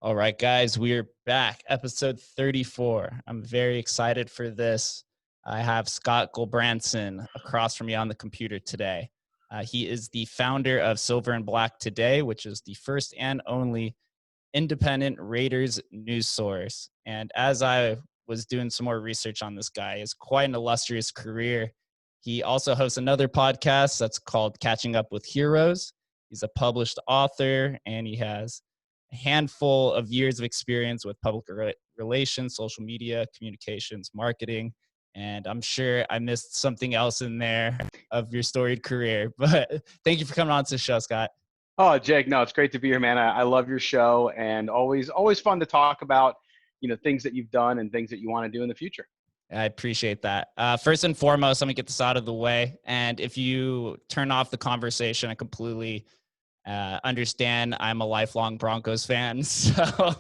All right, guys, we are back. Episode 34. I'm very excited for this. I have Scott Gulbransen across from me on the computer today. He is the founder of Silver and Black Today, which is the first and only independent Raiders news source. And as I was doing some more research on this guy, is quite an illustrious career. He also hosts another podcast that's called Catching Up with Heroes. He's a published author, and he has a handful of years of experience with public relations, social media, communications, marketing. And I'm sure I missed something else in there of your storied career. But thank you for coming on to the show, Scott. Oh, Jake, no, it's great to be here, man. I love your show, and always fun to talk about, things that you've done and things that you want to do in the future. I appreciate that. First and foremost, let me get this out of the way. And if you turn off the conversation, I completely understand. I'm a lifelong Broncos fan, so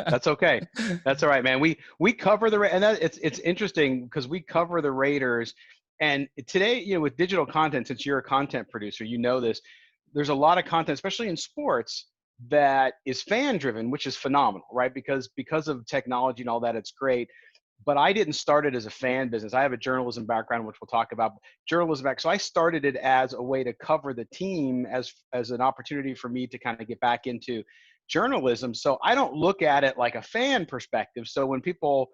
That's okay. That's all right, man. We cover it's interesting because we cover the Raiders, and today, with digital content, since you're a content producer, this. There's a lot of content, especially in sports, that is fan driven, which is phenomenal, right? Because of technology and all that, it's great. But I didn't start it as a fan business. I have a journalism background, which we'll talk about. So I started it as a way to cover the team, as an opportunity for me to kind of get back into journalism. So I don't look at it like a fan perspective. So when people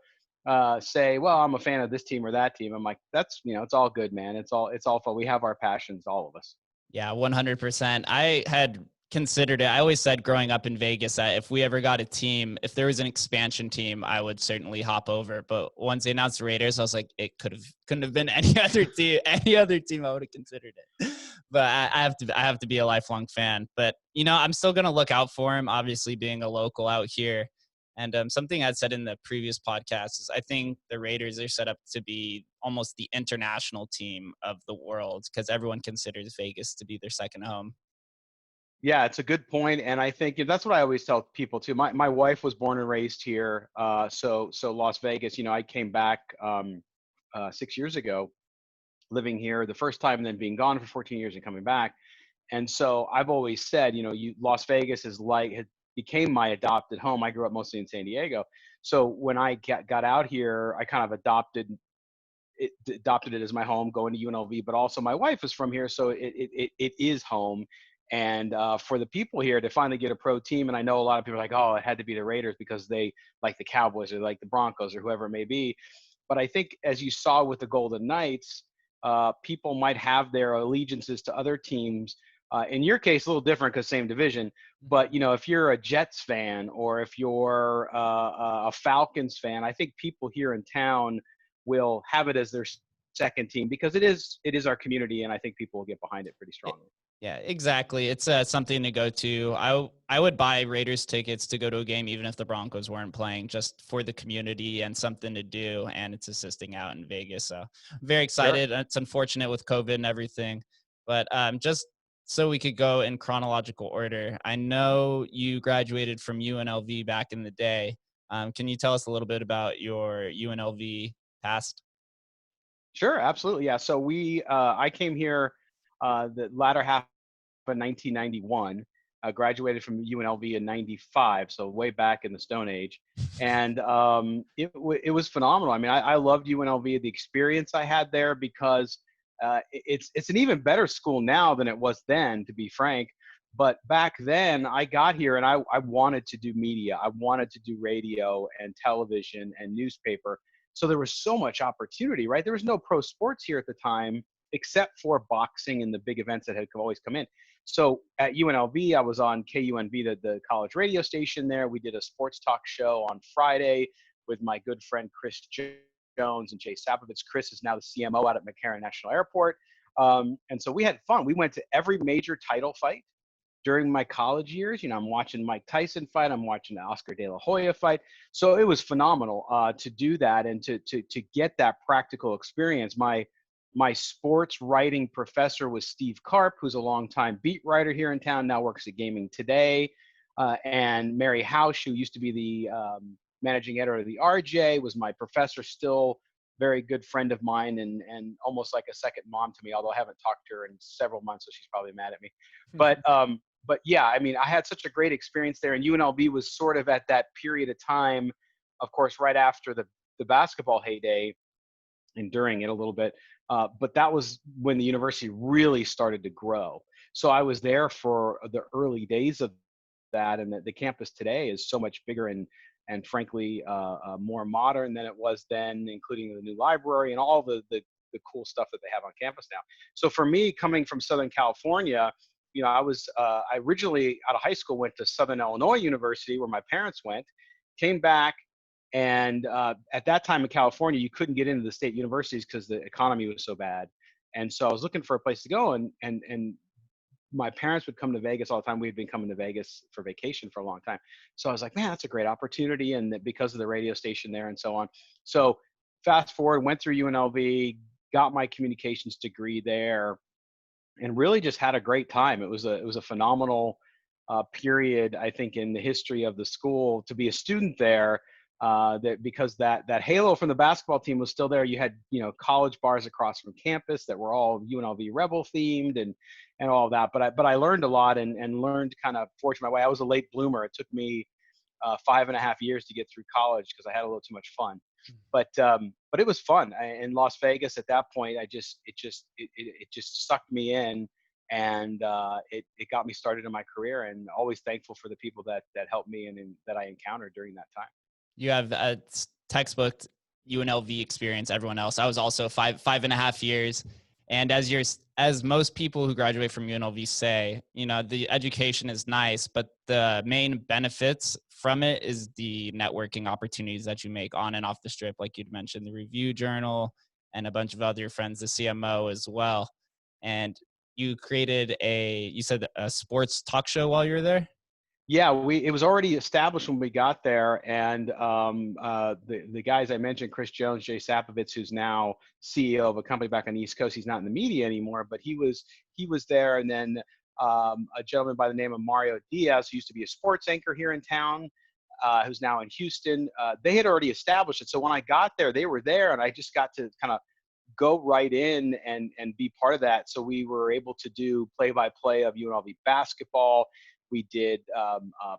say, well, I'm a fan of this team or that team, I'm like, that's, it's all good, man. It's all fun. We have our passions, all of us. Yeah, 100%. I had considered it. I always said growing up in Vegas that if we ever got a team, if there was an expansion team, I would certainly hop over. But once they announced the Raiders, I was like, couldn't have been any other team. Any other team, I would have considered it. But I have to be a lifelong fan. But I'm still gonna look out for him. Obviously, being a local out here. And something I'd said in the previous podcast is I think the Raiders are set up to be almost the international team of the world because everyone considers Vegas to be their second home. Yeah, it's a good point, and I think that's what I always tell people too. My wife was born and raised here, so Las Vegas. I came back 6 years ago, living here the first time, and then being gone for 14 years and coming back. And so I've always said, Las Vegas became my adopted home. I grew up mostly in San Diego. So when I got out here, I kind of adopted it as my home, going to UNLV, but also my wife is from here. So it is home. And for the people here to finally get a pro team, and I know a lot of people are like, oh, it had to be the Raiders because they like the Cowboys or like the Broncos or whoever it may be. But I think as you saw with the Golden Knights, people might have their allegiances to other teams. In your case, a little different because same division. But, if you're a Jets fan or if you're a Falcons fan, I think people here in town will have it as their second team because it is our community, and I think people will get behind it pretty strongly. Yeah, exactly. It's something to go to. I would buy Raiders tickets to go to a game even if the Broncos weren't playing, just for the community and something to do, and it's assisting out in Vegas. So I'm very excited. Sure. It's unfortunate with COVID and everything, but just so we could go in chronological order. I know you graduated from UNLV back in the day. Can you tell us a little bit about your UNLV past? Sure, absolutely. Yeah. So I came here the latter half of 1991. Graduated from UNLV in 95, so way back in the Stone Age. And it was phenomenal. I mean, I loved UNLV, the experience I had there, because it's an even better school now than it was then, to be frank. But back then, I got here and I wanted to do media. I wanted to do radio and television and newspaper. So there was so much opportunity, right? There was no pro sports here at the time, except for boxing and the big events that had always come in. So at UNLV, I was on KUNV, the college radio station there. We did a sports talk show on Friday with my good friend Chris Jones and Jay Sapovitz. Chris is now the CMO out at McCarran National Airport. And so we had fun. We went to every major title fight during my college years. I'm watching Mike Tyson fight. I'm watching the Oscar De La Hoya fight. So it was phenomenal to do that and to get that practical experience. My sports writing professor was Steve Karp, who's a longtime beat writer here in town, now works at Gaming Today. And Mary Hausch, who used to be the managing editor of the RJ, was my professor, still very good friend of mine and almost like a second mom to me, although I haven't talked to her in several months, so she's probably mad at me. but yeah, I mean, I had such a great experience there, and UNLV was sort of at that period of time, of course, right after the basketball heyday and during it a little bit. But that was when the university really started to grow. So I was there for the early days of that, and the campus today is so much bigger and frankly more modern than it was then, including the new library and all the cool stuff that they have on campus now. So for me, coming from Southern California, I originally out of high school went to Southern Illinois University where my parents went, came back, and at that time in California, you couldn't get into the state universities because the economy was so bad. And so I was looking for a place to go, and my parents would come to Vegas all the time. We had been coming to Vegas for vacation for a long time. So I was like, man, that's a great opportunity. And because of the radio station there and so on. So fast forward, went through UNLV, got my communications degree there, and really just had a great time. It was a phenomenal period, I think, in the history of the school to be a student there. That because that halo from the basketball team was still there. You had college bars across from campus that were all UNLV Rebel themed and all of that. But I learned a lot and learned kind of forged my way. I was a late bloomer. It took me 5.5 years to get through college because I had a little too much fun. But it was fun in Las Vegas. At that point, it just sucked me in, and it got me started in my career. And always thankful for the people that helped me and that I encountered during that time. You have a textbook UNLV experience. Everyone else, I was also 5.5 years. And as most people who graduate from UNLV say, the education is nice, but the main benefits from it is the networking opportunities that you make on and off the strip. Like you'd mentioned, the Review Journal and a bunch of other friends, the CMO as well. And you created you said a sports talk show while you were there? Yeah, it was already established when we got there, and the guys I mentioned, Chris Jones, Jay Sapovitz, who's now CEO of a company back on the East Coast. He's not in the media anymore, but he was there. And then a gentleman by the name of Mario Diaz, who used to be a sports anchor here in town, who's now in Houston. They had already established it, so when I got there, they were there, and I just got to kind of go right in and be part of that. So we were able to do play-by-play of UNLV basketball. We did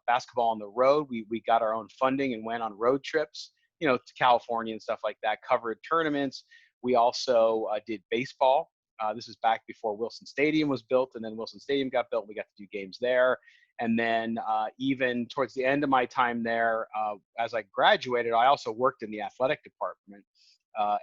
basketball on the road. We got our own funding and went on road trips, to California and stuff like that, covered tournaments. We also did baseball. This is back before Wilson Stadium was built, and then Wilson Stadium got built. We got to do games there. And then even towards the end of my time there, as I graduated, I also worked in the athletic department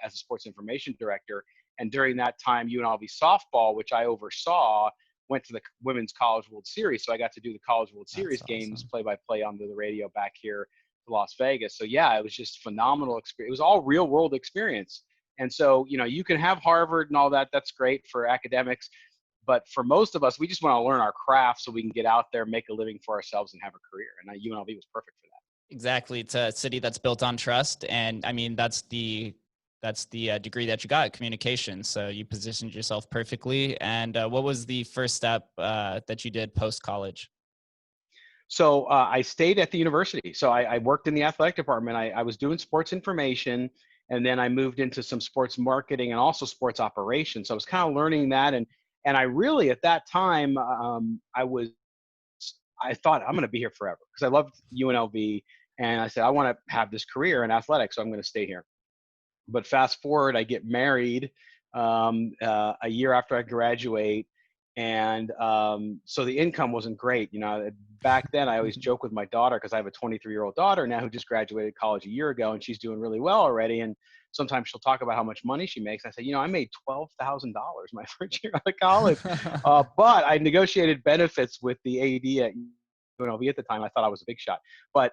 as a sports information director. And during that time, UNLV softball, which I oversaw, went to the Women's College World Series. So I got to do the College World Series games play-by-play on the radio back here to Las Vegas. So yeah, it was just phenomenal experience. It was all real world experience. And so, you can have Harvard and all that. That's great for academics. But for most of us, we just want to learn our craft so we can get out there, make a living for ourselves, and have a career. And UNLV was perfect for that. Exactly. It's a city that's built on trust. And I mean, that's the degree that you got, communication. So you positioned yourself perfectly. And what was the first step that you did post-college? So I stayed at the university. So I worked in the athletic department. I was doing sports information, and then I moved into some sports marketing and also sports operations. So I was kind of learning that. And I really, at that time, I thought I'm going to be here forever because I loved UNLV. And I said, I want to have this career in athletics, so I'm going to stay here. But fast forward, I get married a year after I graduate. And so the income wasn't great. Back then I always joke with my daughter because I have a 23-year-old daughter now who just graduated college a year ago, and she's doing really well already. And sometimes she'll talk about how much money she makes. I say, I made $12,000 my first year out of college. But I negotiated benefits with the AD at UNLV at the time. I thought I was a big shot. But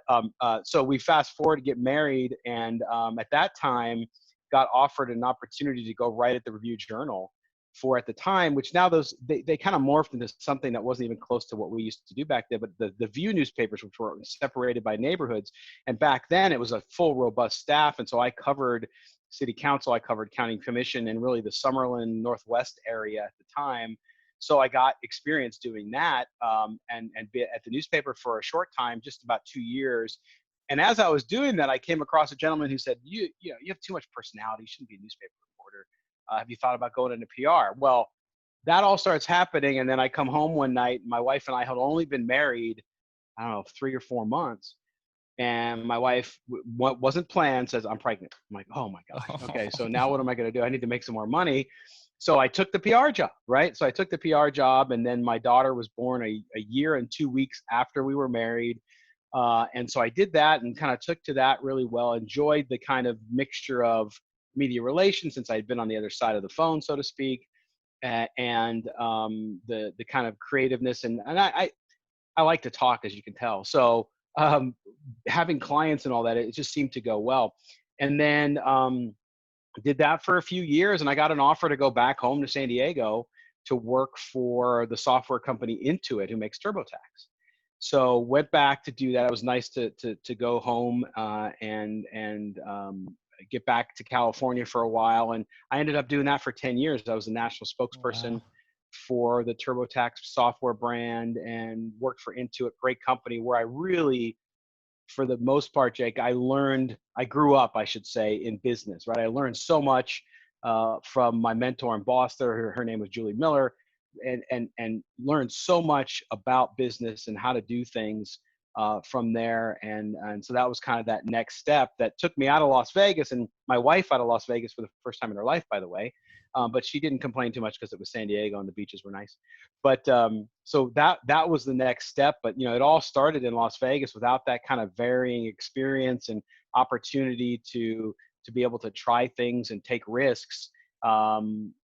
so we fast forward to get married. And at that time, got offered an opportunity to go write at the Review Journal for, at the time, which now they kind of morphed into something that wasn't even close to what we used to do back then, but the View newspapers, which were separated by neighborhoods. And back then it was a full, robust staff. And so I covered city council, I covered county commission, and really the Summerlin Northwest area at the time. So I got experience doing that and be at the newspaper for a short time, just about 2 years. And as I was doing that, I came across a gentleman who said, you have too much personality. You shouldn't be a newspaper reporter. Have you thought about going into PR? Well, that all starts happening. And then I come home one night, my wife and I had only been married, I don't know, 3 or 4 months. And my wife, what wasn't planned, says, I'm pregnant. I'm like, oh my gosh. Okay. So now what am I going to do? I need to make some more money. So I took the PR job, right? So I took the PR job, and then my daughter was born a year and 2 weeks after we were married. And so I did that and kind of took to that really well, enjoyed the kind of mixture of media relations since I'd been on the other side of the phone, so to speak, and the kind of creativeness. And I like to talk, as you can tell. So um, having clients and all that, it just seemed to go well. And then did that for a few years, and I got an offer to go back home to San Diego to work for the software company Intuit, who makes TurboTax. So went back to do that. It was nice to go home and get back to California for a while, and I ended up doing that for 10 years. I was the national spokesperson Wow. for the TurboTax software brand and worked for Intuit, great company where I really, for the most part, Jake, I grew up, I should say, in business, right? I learned so much from my mentor and boss there. Her name was Julie Miller, and learned so much about business and how to do things from there. And so that was kind of that next step that took me out of Las Vegas, and my wife out of Las Vegas for the first time in her life, by the way. But she didn't complain too much because it was San Diego and the beaches were nice. But so that was the next step. But it all started in Las Vegas. Without that kind of varying experience and opportunity to be able to try things and take risks,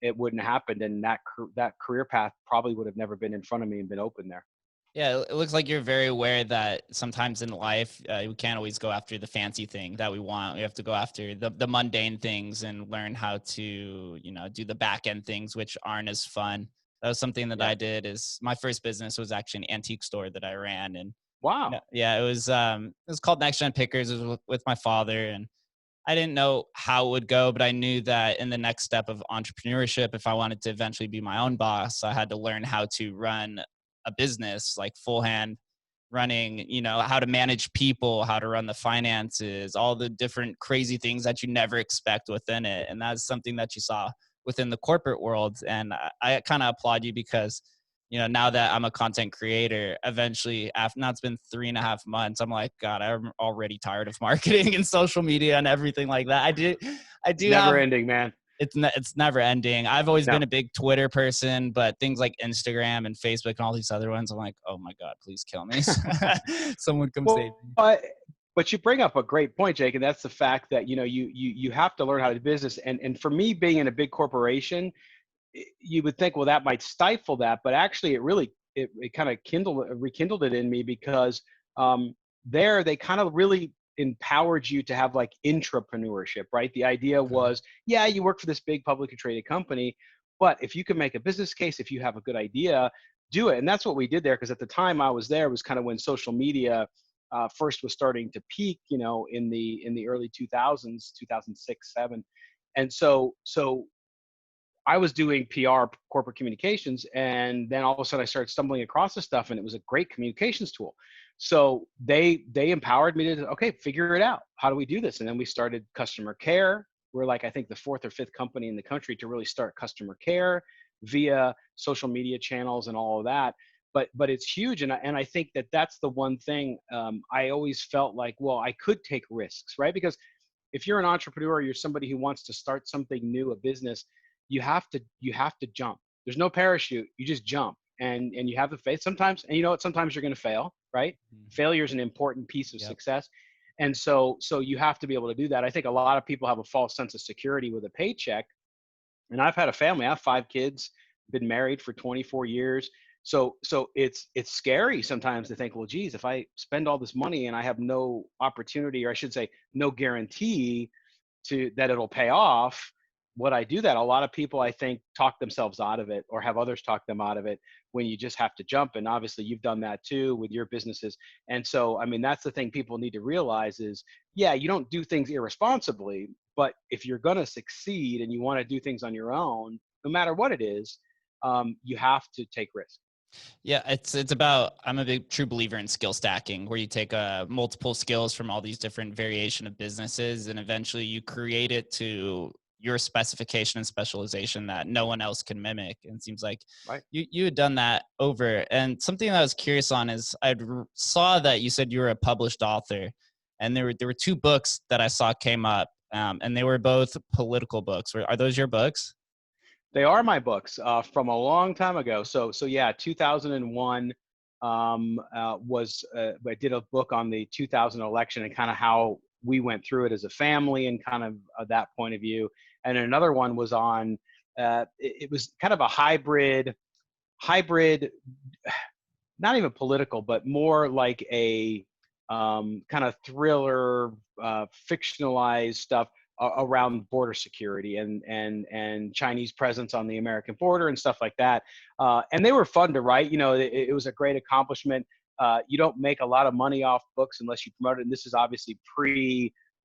it wouldn't have happened, and that career path probably would have never been in front of me and been open there. Yeah, it looks like you're very aware that sometimes in life, we can't always go after the fancy thing that we want. We have to go after the mundane things and learn how to, do the back end things, which aren't as fun. That was something that Yeah. I did. Is my first business was actually an antique store that I ran, and Wow. yeah, it was called Next Gen Pickers. It was with my father, and I didn't know how it would go, but I knew that in the next step of entrepreneurship, if I wanted to eventually be my own boss, I had to learn how to run a business, like full hand running, how to manage people, how to run the finances, all the different crazy things that you never expect within it. And that's something that you saw within the corporate world. And I kind of applaud you because, now that I'm a content creator, eventually, after now it's been 3.5 months, I'm like, God, I'm already tired of marketing and social media and everything like that. I It's do never have, ending, man. it's never ending. I've always No. been a big Twitter person, but things like Instagram and Facebook and all these other ones, I'm like, oh my God, please kill me. Someone come save Well, me. but you bring up a great point, Jake, and that's the fact that you have to learn how to do business. And for me, being in a big corporation, you would think, well, that might stifle that, but actually, it kind of rekindled it in me, because there they kind of really empowered you to have like intrapreneurship, right? The idea Okay. was, yeah, you work for this big publicly traded company, but if you can make a business case, if you have a good idea, do it. And that's what we did there, because at the time I was there was kind of when social media first was starting to peak, in the early 2000s, 2006, 7. And so I was doing PR, corporate communications, and then all of a sudden I started stumbling across this stuff, and it was a great communications tool. So they empowered me to, okay, figure it out. How do we do this? And then we started customer care. We're like, I think, the fourth or fifth company in the country to really start customer care via social media channels and all of that. But it's huge, and I think that's the one thing I always felt like, well, I could take risks, right? Because if you're an entrepreneur, you're somebody who wants to start something new, a business, you have to jump. There's no parachute. You just jump, and you have the faith sometimes. And you know what? Sometimes you're going to fail, right? Mhm. Failure is an important piece of Yep. success. And so you have to be able to do that. I think a lot of people have a false sense of security with a paycheck. And I've had a family. I have 5 kids, been married for 24 years. So it's scary sometimes to think, well, geez, if I spend all this money and I have no opportunity, or I should say, no guarantee to that it'll pay off, would I do that? A lot of people, I think, talk themselves out of it, or have others talk them out of it, when you just have to jump. And obviously you've done that too with your businesses. And so, I mean, that's the thing people need to realize is, yeah, you don't do things irresponsibly, but if you're going to succeed and you want to do things on your own, no matter what it is, you have to take risks. Yeah, it's about, I'm a big true believer in skill stacking, where you take multiple skills from all these different variation of businesses, and eventually you create it to your specification and specialization that no one else can mimic. And it seems like Right. you had done that over. And something that I was curious on is saw that you said you were a published author, and there were two books that I saw came up, and they were both political books. Are those your books? They are my books from a long time ago. So yeah, 2001 I did a book on the 2000 election and kind of how we went through it as a family and kind of that point of view. And another one was on it was kind of a hybrid, not even political, but more like a kind of thriller, fictionalized stuff around border security and Chinese presence on the American border and stuff like that. And they were fun to write. You know, it was a great accomplishment. You don't make a lot of money off books unless you promote it. And this is obviously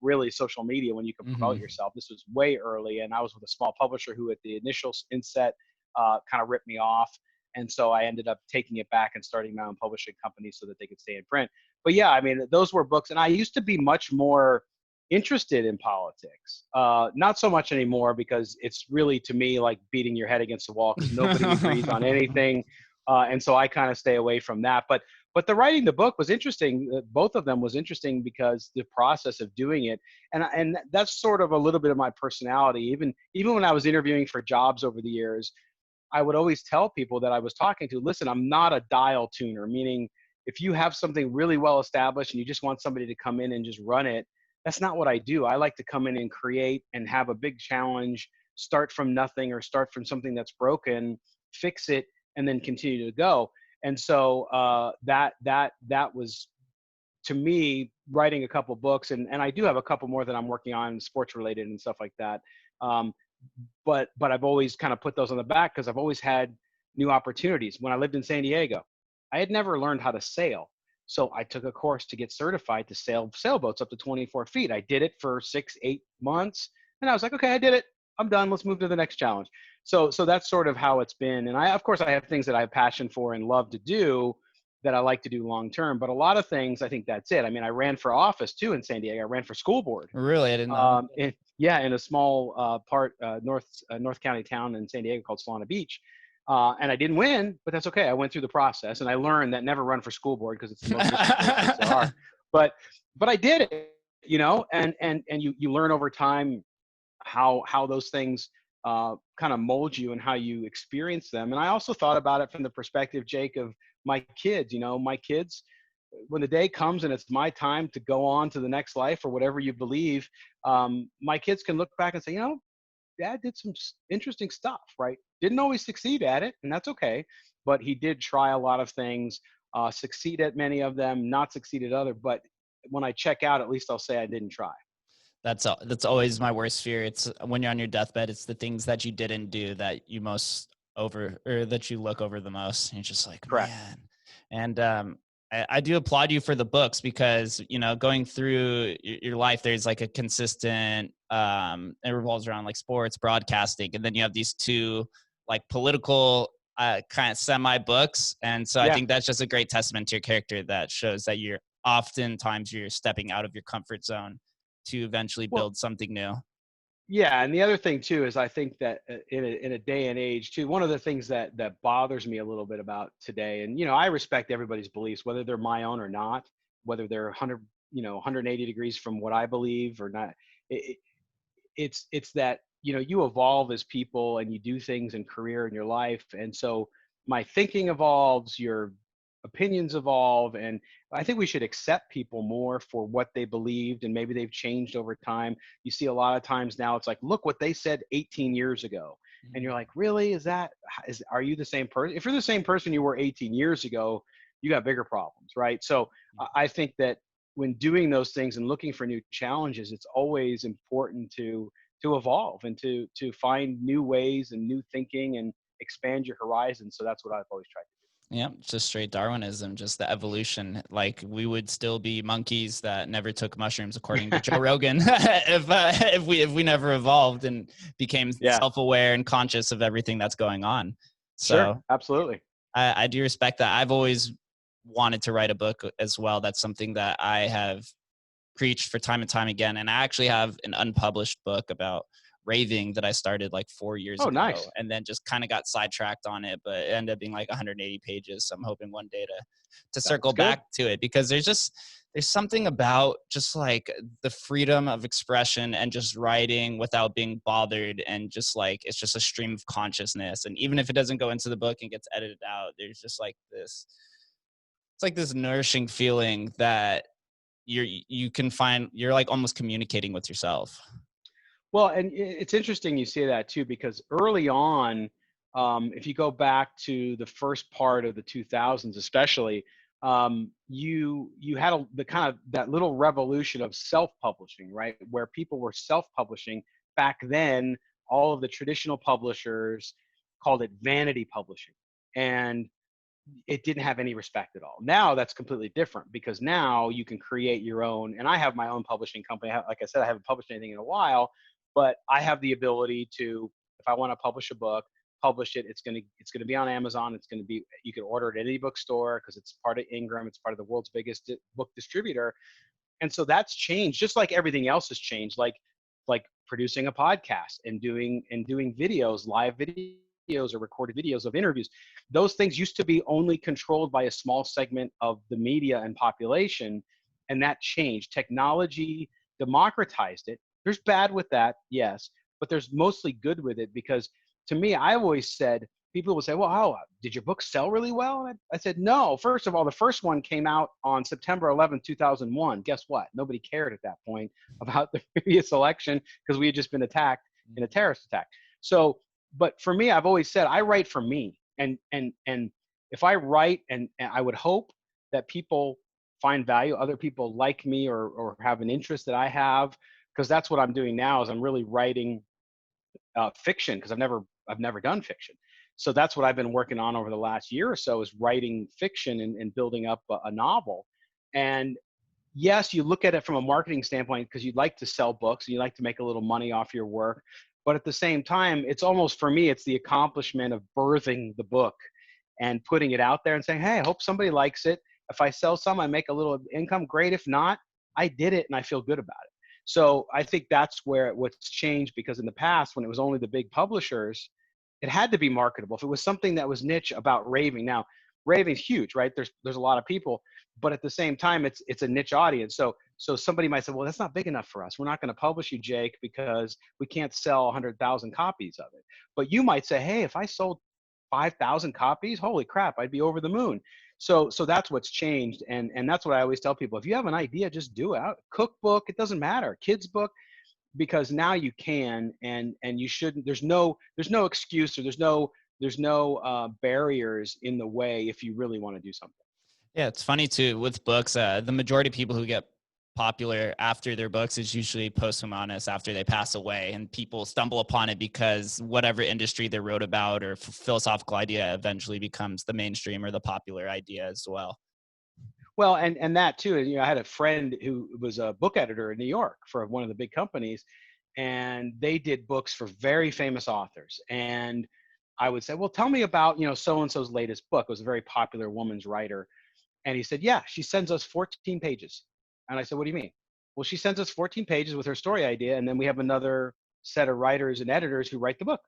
really social media when you can promote yourself. This was way early, and I was with a small publisher who at the initial inset kind of ripped me off. And so I ended up taking it back and starting my own publishing company so that they could stay in print. But yeah, I mean, those were books. And I used to be much more interested in politics. Not so much anymore because it's really, to me, like beating your head against the wall because nobody agrees on anything. And so I kind of stay away from that. But the writing the book was interesting. Both of them was interesting because the process of doing it. And that's sort of a little bit of my personality. Even when I was interviewing for jobs over the years, I would always tell people that I was talking to, listen, I'm not a dial tuner, meaning if you have something really well established and you just want somebody to come in and just run it, that's not what I do. I like to come in and create and have a big challenge, start from nothing or start from something that's broken, fix it, and then continue to go. And so that was, to me, writing a couple books, and I do have a couple more that I'm working on, sports related and stuff like that. But I've always kind of put those on the back because I've always had new opportunities. When I lived in San Diego, I had never learned how to sail. So I took a course to get certified to sail sailboats up to 24 feet. I did it for 6-8 months. And I was like, okay, I did it. I'm done. Let's move to the next challenge. So that's sort of how it's been. And of course, I have things that I have passion for and love to do that I like to do long term. But a lot of things, I think that's it. I mean, I ran for office too in San Diego. I ran for school board. Really? I didn't know. In a small North County town in San Diego called Solana Beach. And I didn't win, but that's okay. I went through the process, and I learned that never run for school board because it's the most difficult things there are. But I did it, you know, and you learn over time how those things kind of mold you and how you experience them. And I also thought about it from the perspective, Jake, of my kids. You know, my kids, when the day comes and it's my time to go on to the next life or whatever you believe, my kids can look back and say, you know, Dad did some interesting stuff, right? Didn't always succeed at it, and that's okay. But he did try a lot of things, succeed at many of them, not succeed at other. But when I check out, at least I'll say I didn't try. That's always my worst fear. It's when you're on your deathbed, it's the things that you didn't do that you that you look over the most. And you're just like, Correct. man. And I do applaud you for the books because, you know, going through your life, there's like a consistent, it revolves around like sports, broadcasting. And then you have these two like political kind of semi books. And so I think that's just a great testament to your character that shows that oftentimes you're stepping out of your comfort zone to eventually build something new. Yeah, and the other thing too is I think that in a day and age too, one of the things that bothers me a little bit about today, and you know, I respect everybody's beliefs, whether they're my own or not, whether they're 180 degrees from what I believe or not. It's that, you know, you evolve as people and you do things in career in your life, and so my thinking evolves, your opinions evolve, and I think we should accept people more for what they believed, and maybe they've changed over time. You see a lot of times now it's like, look what they said 18 years ago. And you're like, really? Are you the same person? If you're the same person you were 18 years ago, you got bigger problems, right? So I think that when doing those things and looking for new challenges, it's always important to evolve and to find new ways and new thinking and expand your horizons. So that's what I've always tried to do. Yeah, just straight Darwinism, just the evolution. Like we would still be monkeys that never took mushrooms, according to Joe Rogan, if we never evolved and became self-aware and conscious of everything that's going on. So sure, absolutely. I do respect that. I've always wanted to write a book as well. That's something that I have preached for time and time again. And I actually have an unpublished book about Raving that I started like 4 years Oh, ago, nice. and then just kind of got sidetracked on it, but it ended up being like 180 pages. So I'm hoping one day to circle That's good. back to it, because there's something about just like the freedom of expression and just writing without being bothered, and just like it's just a stream of consciousness. And even if it doesn't go into the book and gets edited out, there's just like this, it's like this nourishing feeling that you can find, you're like almost communicating with yourself. Well, and it's interesting you say that too, because early on, if you go back to the first part of the 2000s, especially, you had the kind of that little revolution of self-publishing, right? Where people were self-publishing back then. All of the traditional publishers called it vanity publishing, and it didn't have any respect at all. Now that's completely different, because now you can create your own. And I have my own publishing company. Like I said, I haven't published anything in a while, but I have the ability to, if I want to publish a book, publish it. It's gonna be on Amazon. It's gonna be, you can order it at any bookstore because it's part of Ingram. It's part of the world's biggest book distributor. And so that's changed, just like everything else has changed. Like producing a podcast and doing videos, live videos or recorded videos of interviews. Those things used to be only controlled by a small segment of the media and population, and that changed. Technology democratized it. There's bad with that, yes, but there's mostly good with it, because to me, I always said, people will say, well, how did your book sell really well? And I said, no. First of all, the first one came out on September 11th, 2001. Guess what? Nobody cared at that point about the previous election, because we had just been attacked in a terrorist attack. So, but for me, I've always said, I write for me. And if I write, and I would hope that people find value, other people like me, or have an interest that I have, because that's what I'm doing now, is I'm really writing fiction, because I've never done fiction. So that's what I've been working on over the last year or so, is writing fiction and building up a novel. And yes, you look at it from a marketing standpoint, because you'd like to sell books and you like to make a little money off your work. But at the same time, it's almost, for me, it's the accomplishment of birthing the book and putting it out there and saying, hey, I hope somebody likes it. If I sell some, I make a little income. Great. If not, I did it and I feel good about it. So I think that's what's changed, because in the past, when it was only the big publishers, it had to be marketable. If it was something that was niche about raving, now raving's huge, right? There's a lot of people, but at the same time, it's a niche audience. So somebody might say, well, that's not big enough for us. We're not going to publish you, Jake, because we can't sell 100,000 copies of it. But you might say, hey, if I sold 5,000 copies, holy crap, I'd be over the moon. So that's what's changed. And that's what I always tell people. If you have an idea, just do it. Cookbook, it doesn't matter. Kids book, because now you can, and you shouldn't. There's no excuse, or there's no barriers in the way if you really want to do something. Yeah, it's funny too with books. The majority of people who get popular after their books is usually posthumous, after they pass away, and people stumble upon it because whatever industry they wrote about or philosophical idea eventually becomes the mainstream or the popular idea as well. Well, and that too. I had a friend who was a book editor in New York for one of the big companies, and they did books for very famous authors. And I would say, well, tell me about, so and so's latest book. It was a very popular woman's writer. And he said, yeah, she sends us 14 pages. And I said, what do you mean? Well, she sends us 14 pages with her story idea, and then we have another set of writers and editors who write the book.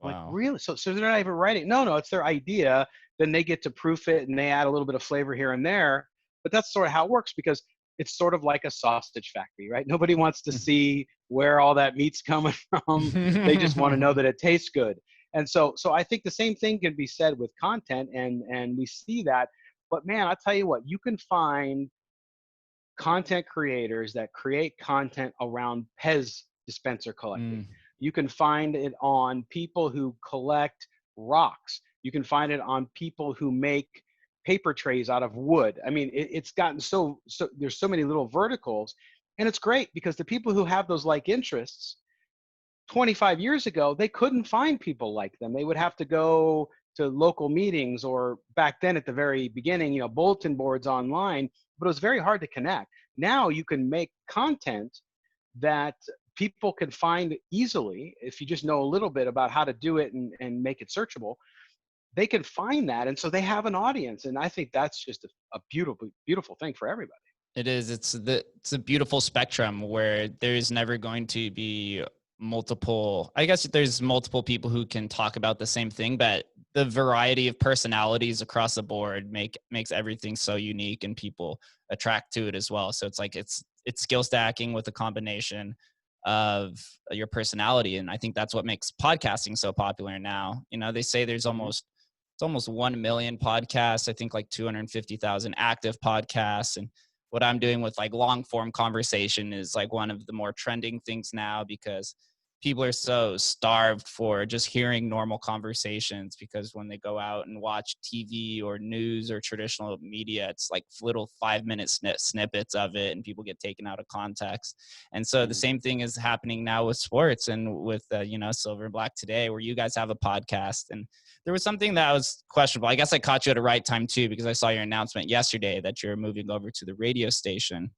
I'm like, Wow. really? So they're not even writing? No, it's their idea. Then they get to proof it, and they add a little bit of flavor here and there. But that's sort of how it works, because it's sort of like a sausage factory, right? Nobody wants to see where all that meat's coming from. They just want to know that it tastes good. And so I think the same thing can be said with content, and we see that. But man, I'll tell you what, you can find content creators that create content around Pez dispenser collecting. Mm. You can find it on people who collect rocks. You can find it on people who make paper trays out of wood. I mean, it's gotten so there's so many little verticals, and it's great, because the people who have those like interests 25 years ago, they couldn't find people like them. They would have to go to local meetings, or back then at the very beginning, bulletin boards online, but it was very hard to connect. Now you can make content that people can find easily. If you just know a little bit about how to do it and make it searchable, they can find that. And so they have an audience. And I think that's just a beautiful, beautiful thing for everybody. It is. It's a beautiful spectrum where there's never going to be multiple, I guess there's multiple people who can talk about the same thing, but the variety of personalities across the board makes everything so unique, and people attract to it as well. So it's like it's skill stacking with a combination of your personality, and I think that's what makes podcasting so popular now. You know, they say there's Mhm. almost 1 million podcasts. I think like 250,000 active podcasts. And what I'm doing with like long form conversation is like one of the more trending things now, because people are so starved for just hearing normal conversations, because when they go out and watch TV or news or traditional media, it's like little 5-minute snippets of it, and people get taken out of context. And so the Mhm. same thing is happening now with sports and with Silver and Black Today, where you guys have a podcast. And there was something that was questionable. I guess I caught you at a right time too, because I saw your announcement yesterday that you're moving over to the radio station.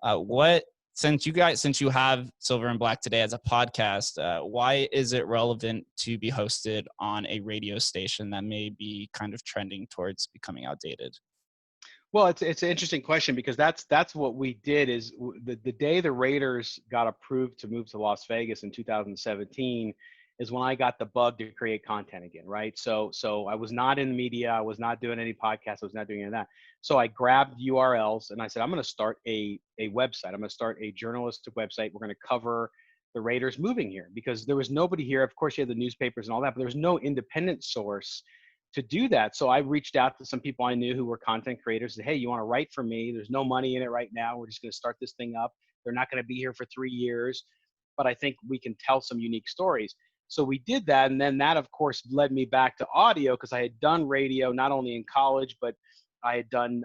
What since you have Silver and Black Today as a podcast, why is it relevant to be hosted on a radio station that may be kind of trending towards becoming outdated? Well, it's an interesting question, because that's what we did. Is the day the Raiders got approved to move to Las Vegas in 2017 is when I got the bug to create content again, right? So I was not in the media, I was not doing any podcasts, I was not doing any of that. So I grabbed URLs and I said, I'm going to start a website. I'm going to start a journalistic website. We're going to cover the Raiders moving here, because there was nobody here. Of course, you had the newspapers and all that, but there was no independent source to do that. So I reached out to some people I knew who were content creators. Said, hey, you want to write for me? There's no money in it right now. We're just going to start this thing up. They're not going to be here for 3 years, but I think we can tell some unique stories. So we did that. And then that, of course, led me back to audio, because I had done radio not only in college, but I had done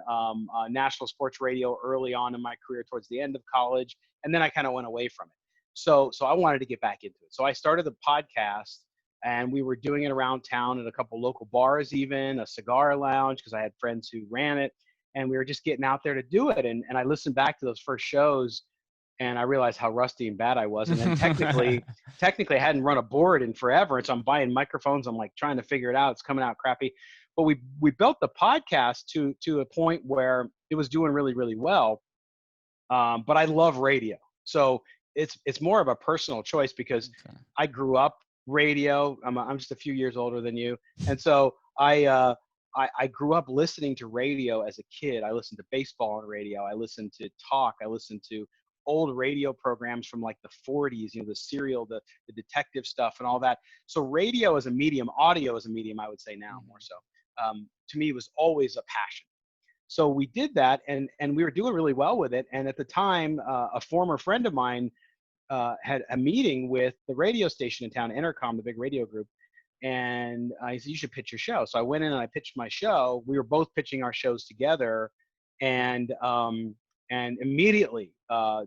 national sports radio early on in my career towards the end of college. And then I kind of went away from it. So I wanted to get back into it. So I started the podcast, and we were doing it around town at a couple local bars, even a cigar lounge, because I had friends who ran it, and we were just getting out there to do it. And I listened back to those first shows, and I realized how rusty and bad I was. And then technically I hadn't run a board in forever, and so I'm buying microphones. I'm like trying to figure it out. It's coming out crappy. But we built the podcast to a point where it was doing really, really well. But I love radio, so it's more of a personal choice, because Okay. I grew up radio. I'm just a few years older than you, and so I grew up listening to radio as a kid. I listened to baseball on radio. I listened to talk. I listened to old radio programs from like the 40s, the serial, the detective stuff and all that. So radio as a medium, audio as a medium, I would say now more so, to me was always a passion. So we did that, and we were doing really well with it. And at the time, a former friend of mine had a meeting with the radio station in town, Intercom, the big radio group. And I said, you should pitch your show. So I went in and I pitched my show. We were both pitching our shows together. And immediately,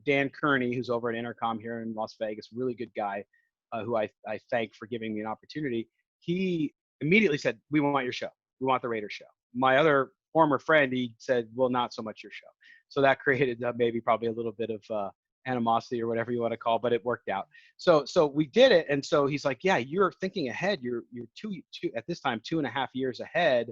Dan Kearney, who's over at Intercom here in Las Vegas, really good guy, who I thank for giving me an opportunity. He immediately said, we want your show. We want the Raiders show. My other former friend, he said, well, not so much your show. So that created maybe probably a little bit of animosity or whatever you want to call, but it worked out. So we did it. And so he's like, yeah, you're thinking ahead. You're two at this time, 2.5 years ahead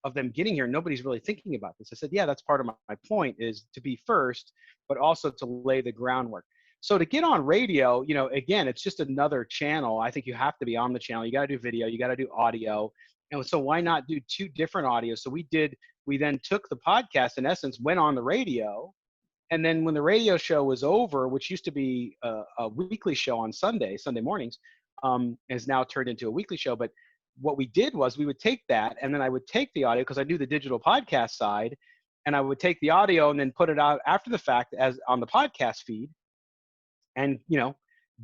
of them getting here. Nobody's really thinking about this. I said, yeah, that's part of my point, is to be first, but also to lay the groundwork. So to get on radio, again, it's just another channel. I think you have to be on the channel. You got to do video, you got to do audio. And so why not do 2 different audios? So we then took the podcast, in essence, went on the radio. And then when the radio show was over, which used to be a weekly show on Sunday mornings, has now turned into a weekly show. But what we did was we would take that, and then I would take the audio, because I do the digital podcast side, and I would take the audio and then put it out after the fact as on the podcast feed, and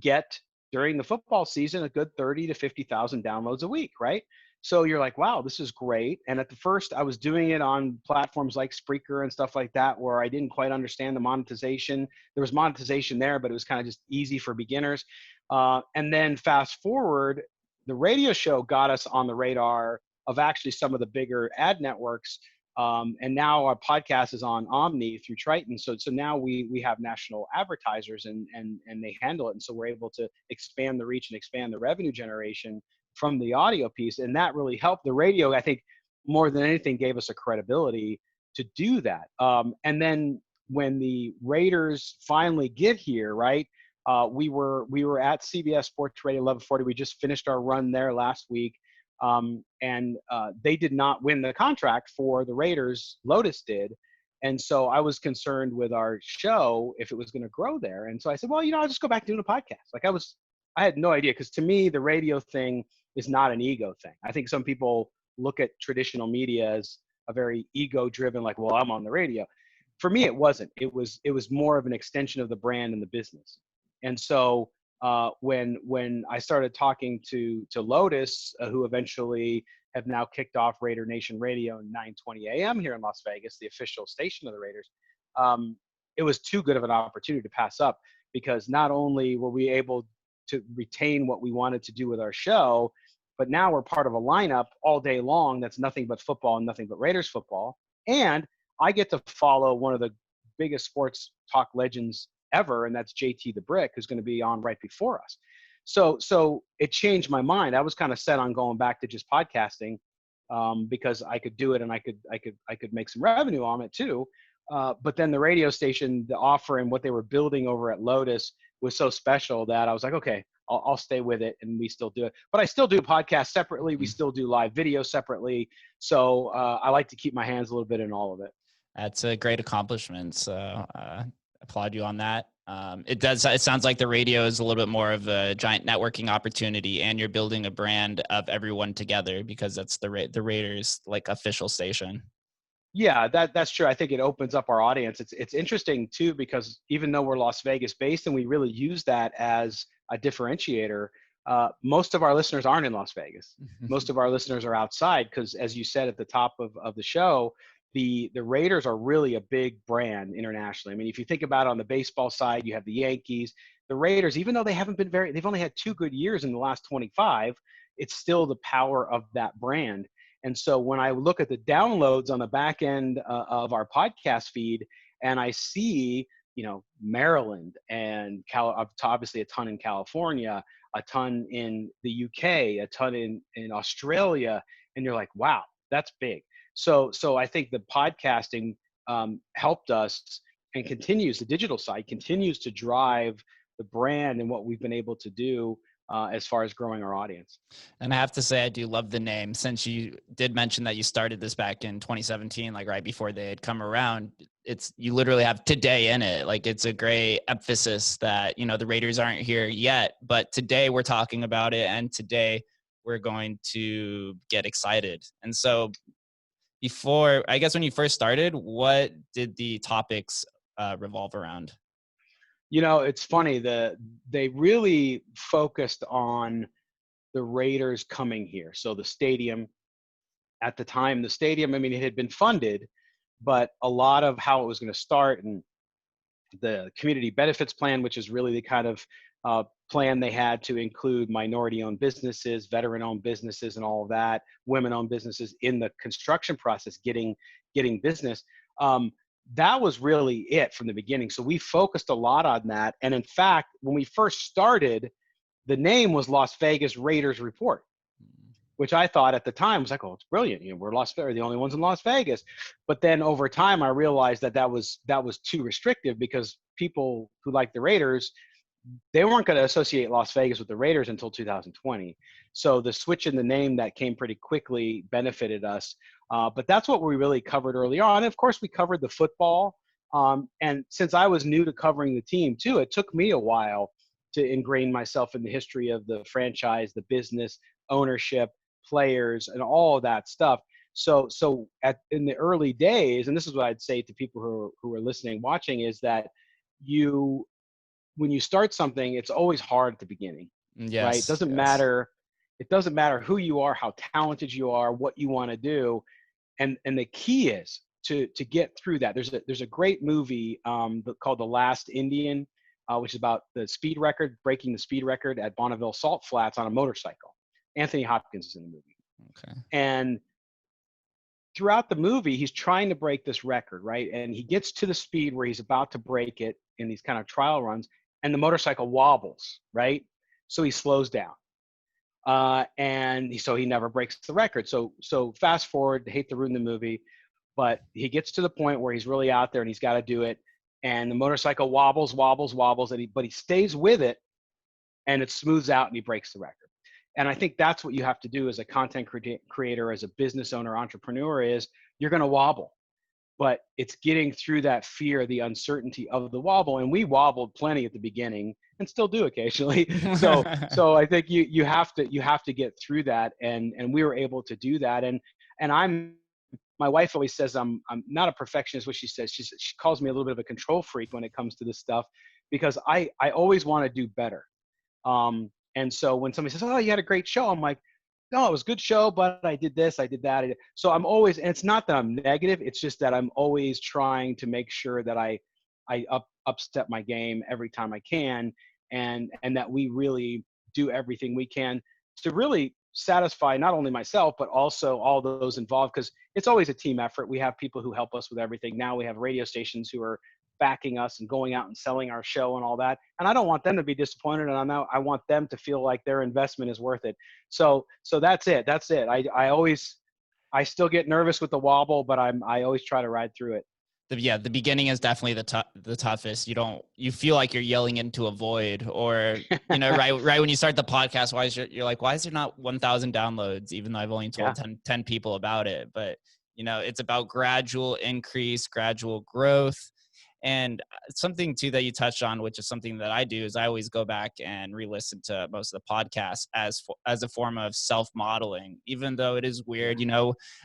get, during the football season, a good 30 to 50,000 downloads a week, right? So you're like, wow, this is great. And at the first, I was doing it on platforms like Spreaker and stuff like that, where I didn't quite understand the monetization. There was monetization there, but it was kind of just easy for beginners. And then fast forward, the radio show got us on the radar of actually some of the bigger ad networks. And now our podcast is on Omni through Triton. So now we have national advertisers, and they handle it. And so we're able to expand the reach and expand the revenue generation from the audio piece. And that really helped. The radio, I think, more than anything, gave us a credibility to do that. And then when the Raiders finally get here, right, We were at CBS Sports Radio 1140. We just finished our run there last week, and they did not win the contract for the Raiders. Lotus did, and so I was concerned with our show if it was going to grow there. And so I said, well, I'll just go back doing a podcast. I had no idea, because to me the radio thing is not an ego thing. I think some people look at traditional media as a very ego-driven, like, well, I'm on the radio. For me, it wasn't. It was more of an extension of the brand and the business. And so when I started talking to Lotus, who eventually have now kicked off Raider Nation Radio at 9:20 a.m. here in Las Vegas, the official station of the Raiders, it was too good of an opportunity to pass up, because not only were we able to retain what we wanted to do with our show, but now we're part of a lineup all day long that's nothing but football and nothing but Raiders football. And I get to follow one of the biggest sports talk legends ever, and that's JT the Brick, who's going to be on right before us. So it changed my mind. I was kind of set on going back to just podcasting, because I could do it, and I could make some revenue on it too. But then the radio station, the offer and what they were building over at Lotus was so special that I was like, okay, I'll stay with it, and we still do it. But I still do podcasts separately. We still do live video separately. So I like to keep my hands a little bit in all of it. That's a great accomplishment. So applaud you on that. It sounds like the radio is a little bit more of a giant networking opportunity, and you're building a brand of everyone together, because that's the Raiders like official station. Yeah, that's true. I think it opens up our audience. It's interesting too, because even though we're Las Vegas based and we really use that as a differentiator, most of our listeners aren't in Las Vegas. Most of our listeners are outside, because as you said at the top of the show, the Raiders are really a big brand internationally. I mean, if you think about it, on the baseball side, you have the Yankees. The Raiders, even though they've only had 2 good years in the last 25, it's still the power of that brand. And so when I look at the downloads on the back end of our podcast feed, and I see, Maryland and obviously a ton in California, a ton in the UK, a ton in Australia, and you're like, wow, that's big. So I think the podcasting helped us, and the digital side continues to drive the brand and what we've been able to do as far as growing our audience. And I have to say, I do love the name. Since you did mention that you started this back in 2017, like right before they had come around, you literally have today in it. Like, it's a great emphasis that, the Raiders aren't here yet, but today we're talking about it, and today we're going to get excited. And so before, I guess when you first started, what did the topics revolve around? It's funny, they really focused on the Raiders coming here. So the stadium, at the time, it had been funded, but a lot of how it was going to start, and the community benefits plan, which is really the kind of plan they had to include minority-owned businesses, veteran-owned businesses, and all of that, women-owned businesses in the construction process, getting business. That was really it from the beginning. So we focused a lot on that. And in fact, when we first started, the name was Las Vegas Raiders Report, which I thought at the time was like, oh, it's brilliant. We're the only ones in Las Vegas. But then over time, I realized that was too restrictive, because people who like the Raiders, they weren't going to associate Las Vegas with the Raiders until 2020. So the switch in the name that came pretty quickly benefited us. But that's what we really covered early on. And of course, we covered the football. And since I was new to covering the team too, it took me a while to ingrain myself in the history of the franchise, the business, ownership, players, and all of that stuff. So in the early days, and this is what I'd say to people who are listening, watching, is that when you start something, it's always hard at the beginning. Yes, right? It doesn't matter who you are, how talented you are, what you want to do. And the key is to get through that. There's a great movie called The Last Indian, which is about breaking the speed record at Bonneville Salt Flats on a motorcycle. Anthony Hopkins is in the movie. Okay. And throughout the movie, he's trying to break this record, right? And he gets to the speed where he's about to break it in these kind of trial runs, and the motorcycle wobbles, right? So he slows down. And so he never breaks the record. So fast forward, hate to ruin the movie, but he gets to the point where he's really out there and he's got to do it. and the motorcycle wobbles, but he stays with it, and it smooths out, and he breaks the record. And I think that's what you have to do as a content creator, as a business owner, entrepreneur, is you're going to wobble, but it's getting through that fear, the uncertainty of the wobble. And we wobbled plenty at the beginning and still do occasionally. So I think you have to get through that. And we were able to do that. And my wife always says I'm not a perfectionist. What she says, she calls me a little bit of a control freak when it comes to this stuff, because I always want to do better. And so when somebody says, "Oh, you had a great show," I'm like, "No, it was a good show, but I did this, I did that." So I'm always, and it's not that I'm negative, it's just that I'm always trying to make sure that I upstep my game every time I can, and that we really do everything we can to really satisfy not only myself, but also all those involved, because it's always a team effort. We have people who help us with everything. Now we have radio stations who are backing us and going out and selling our show and all that. And I don't want them to be disappointed. And I want them to feel like their investment is worth it. So that's it. I still get nervous with the wobble, but I always try to ride through it. The beginning is definitely the toughest. You feel like you're yelling into a void, or, right when you start the podcast, you're like, why is there not 1,000 downloads, even though I've only told 10 people about it? But, it's about gradual increase, gradual growth. And something too that you touched on, which is something that I do, is I always go back and re-listen to most of the podcasts as a form of self-modeling, even though it is weird,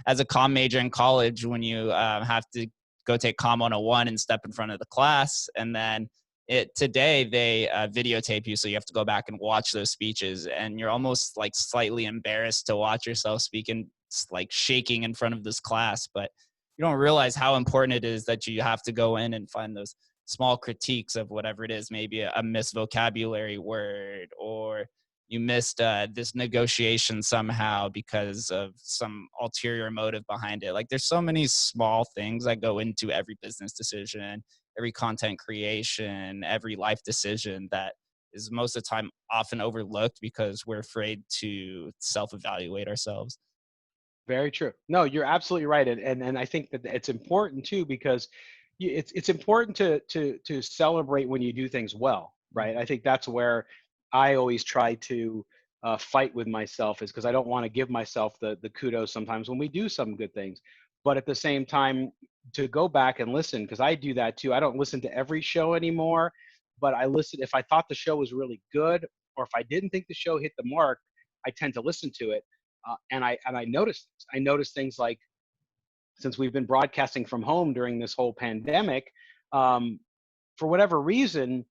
as a comm major in college, when you have to go take comm 101 and step in front of the class, and then today they videotape you, so you have to go back and watch those speeches, and you're almost like slightly embarrassed to watch yourself speaking, like shaking in front of this class. But you don't realize how important it is that you have to go in and find those small critiques of whatever it is, maybe a missed vocabulary word, or you missed this negotiation somehow because of some ulterior motive behind it. Like, there's so many small things that go into every business decision, every content creation, every life decision that is most of the time often overlooked because we're afraid to self-evaluate ourselves. Very true. No, you're absolutely right. And I think that it's important too, because it's important to celebrate when you do things well, right? I think that's where I always try to fight with myself, is because I don't want to give myself the kudos sometimes when we do some good things. But at the same time, to go back and listen, because I do that too. I don't listen to every show anymore, but I listen if I thought the show was really good, or if I didn't think the show hit the mark, I tend to listen to it. And I noticed things like, since we've been broadcasting from home during this whole pandemic, for whatever reason,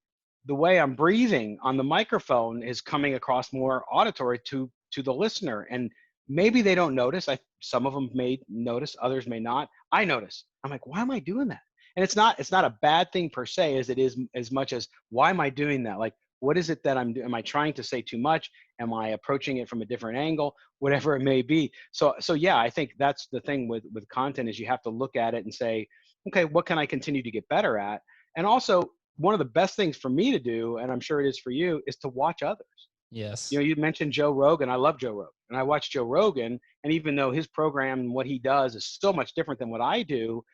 the way I'm breathing on the microphone is coming across more auditory to the listener. And maybe they don't notice. Some of them may notice, others may not. I notice. I'm like, why am I doing that? And it's not a bad thing per se, as it is as much as, why am I doing that? Like, what is it that I'm doing? Am I trying to say too much? Am I approaching it from a different angle? Whatever it may be. So yeah, I think that's the thing with content, is you have to look at it and say, okay, what can I continue to get better at? And also, one of the best things for me to do, and I'm sure it is for you, is to watch others. Yes. You mentioned Joe Rogan. I love Joe Rogan. And I watch Joe Rogan, and even though his program and what he does is so much different than what I do,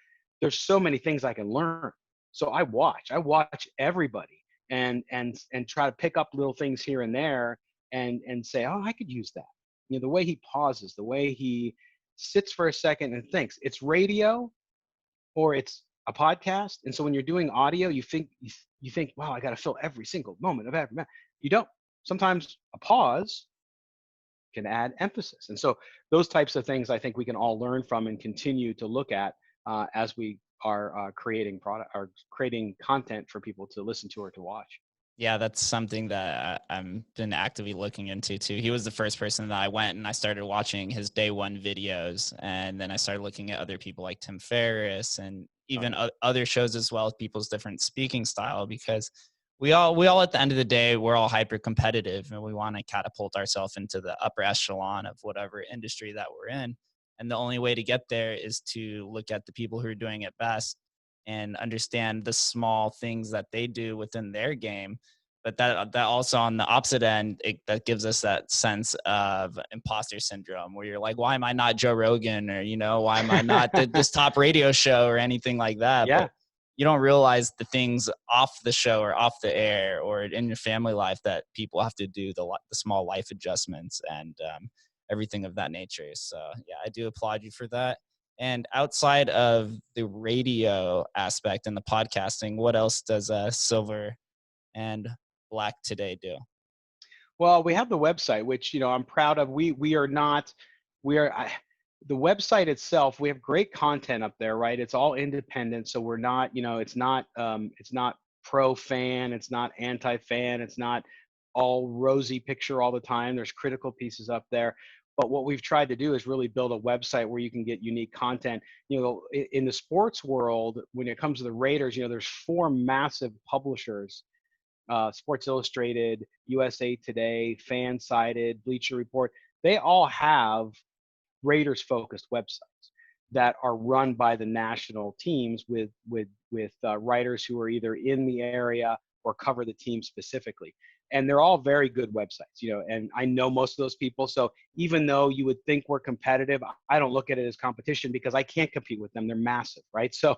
there's so many things I can learn. So I watch everybody, and try to pick up little things here and there, and say, oh, I could use that. The way he pauses, the way he sits for a second and thinks. It's radio, or it's a podcast. And so when you're doing audio, you think, wow, I got to fill every single moment of every minute. You don't. Sometimes a pause can add emphasis. And so those types of things, I think we can all learn from and continue to look at as we are creating content for people to listen to or to watch. Yeah, that's something that I've been actively looking into too. He was the first person that I went and I started watching his day one videos. And then I started looking at other people like Tim Ferriss, and even other shows as well, people's different speaking style, because we all at the end of the day, we're all hyper competitive, and we want to catapult ourselves into the upper echelon of whatever industry that we're in. And the only way to get there is to look at the people who are doing it best and understand the small things that they do within their game. But that also, on the opposite end, that gives us that sense of imposter syndrome, where you're like, why am I not Joe Rogan? Or, why am I not this top radio show or anything like that? Yeah. you don't realize the things off the show or off the air or in your family life that people have to do, the small life adjustments and everything of that nature. So yeah, I do applaud you for that. And outside of the radio aspect and the podcasting, what else does Silver and Black Today do? Well, we have the website, which, I'm proud of. We are not, we are, the website itself, we have great content up there, right? It's all independent. So we're not, it's not pro fan. It's not anti fan. It's not all rosy picture all the time. There's critical pieces up there. But what we've tried to do is really build a website where you can get unique content. In the sports world, when it comes to the Raiders, there's 4 massive publishers: Sports Illustrated, USA Today, Fansided, Bleacher Report. They all have Raiders-focused websites that are run by the national teams with writers who are either in the area or cover the team specifically. And they're all very good websites, and I know most of those people. So even though you would think we're competitive, I don't look at it as competition because I can't compete with them. They're massive, right? So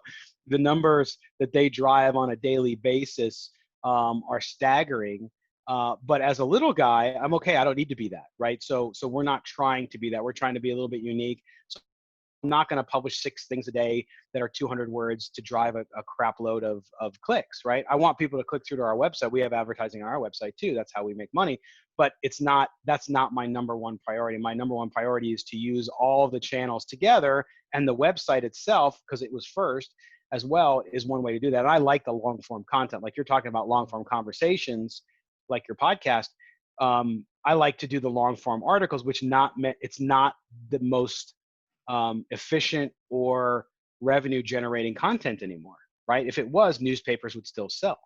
the numbers that they drive on a daily basis are staggering. But as a little guy, I'm okay. I don't need to be that, right? So we're not trying to be that. We're trying to be a little bit unique. So I'm not going to publish 6 things a day that are 200 words to drive a crap load of clicks, right? I want people to click through to our website. We have advertising on our website too. That's how we make money. But that's not my number one priority. My number one priority is to use all the channels together, and the website itself, because it was first as well, is one way to do that. And I like the long form content. Like you're talking about long form conversations, like your podcast. I like to do the long form articles, which it's not the most efficient or revenue generating content anymore, right? If it was, newspapers would still sell,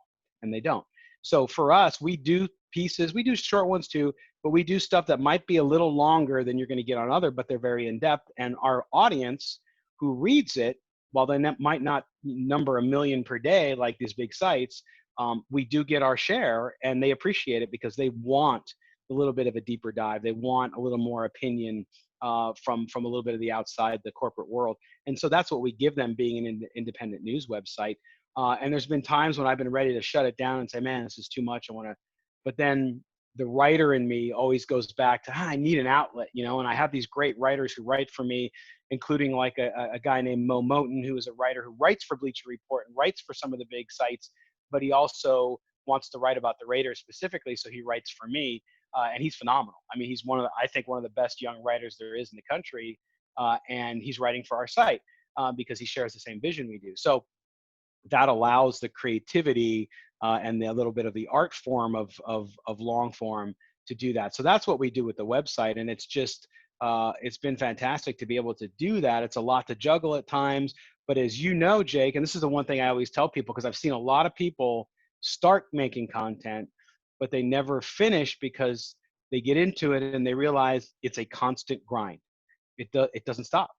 and they don't. So for us, we do pieces, we do short ones too, but we do stuff that might be a little longer than you're going to get on other, but they're very in depth. And our audience who reads it, while they might not number 1 million per day like these big sites, we do get our share, and they appreciate it because they want a little bit of a deeper dive. They want a little more opinion from a little bit of the outside the corporate world. And so that's what we give them, being an independent news website. And there's been times when I've been ready to shut it down and say, man, this is too much. But then the writer in me always goes back to, I need an outlet, and I have these great writers who write for me, including like a guy named Mo Moten, who is a writer who writes for Bleacher Report and writes for some of the big sites, but he also wants to write about the Raiders specifically. So he writes for me. And he's phenomenal. I mean, he's I think one of the best young writers there is in the country. And he's writing for our site because he shares the same vision we do. So that allows the creativity and a little bit of the art form of long form to do that. So that's what we do with the website. And it's just, it's been fantastic to be able to do that. It's a lot to juggle at times. But as you know, Jake, and this is the one thing I always tell people, because I've seen a lot of people start making content, but they never finish because they get into it and they realize it's a constant grind. It doesn't stop.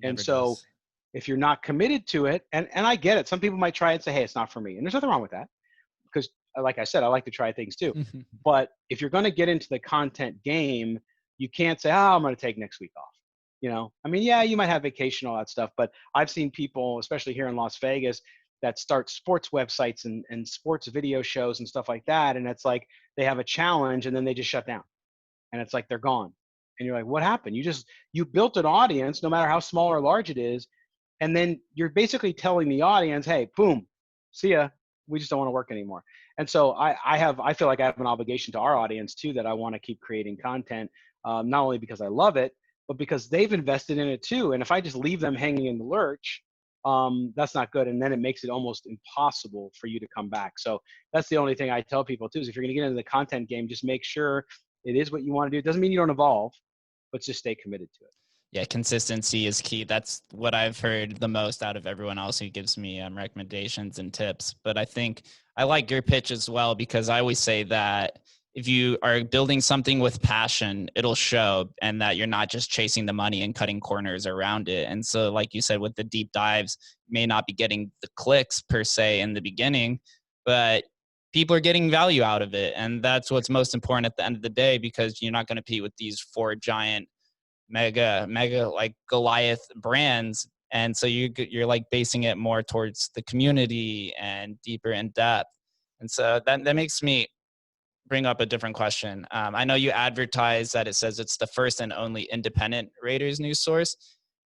Never and so does. if you're not committed to it, and I get it, some people might try and say, hey, it's not for me. And there's nothing wrong with that, because like I said, I like to try things too. But if you're going to get into the content game, you can't say, oh, I'm going to take next week off. I mean, yeah, you might have vacation, all that stuff, but I've seen people, especially here in Las Vegas, that start sports websites and sports video shows and stuff like that. And it's like they have a challenge and then they just shut down, and it's like they're gone. And you're like, what happened? You built an audience, no matter how small or large it is. And then you're basically telling the audience, hey, boom, see ya. We just don't want to work anymore. And so I feel like I have an obligation to our audience too, that I want to keep creating content, not only because I love it, but because they've invested in it too. And if I just leave them hanging in the lurch, that's not good. And then it makes it almost impossible for you to come back. So that's the only thing I tell people too, is if you're going to get into the content game, just make sure it is what you want to do. It doesn't mean you don't evolve, but just stay committed to it. Yeah, consistency is key. That's what I've heard the most out of everyone else who gives me recommendations and tips. But I think I like your pitch as well, because I always say that if you are building something with passion, it'll show, and that you're not just chasing the money and cutting corners around it. And so, like you said, with the deep dives, you may not be getting the clicks per se in the beginning, but people are getting value out of it. And that's what's most important at the end of the day, because you're not going to compete with these 4 giant mega like Goliath brands And so you're like basing it more towards the community and deeper in depth. And so that makes me bring up a different question. I know you advertise that it says it's the first and only independent Raiders news source.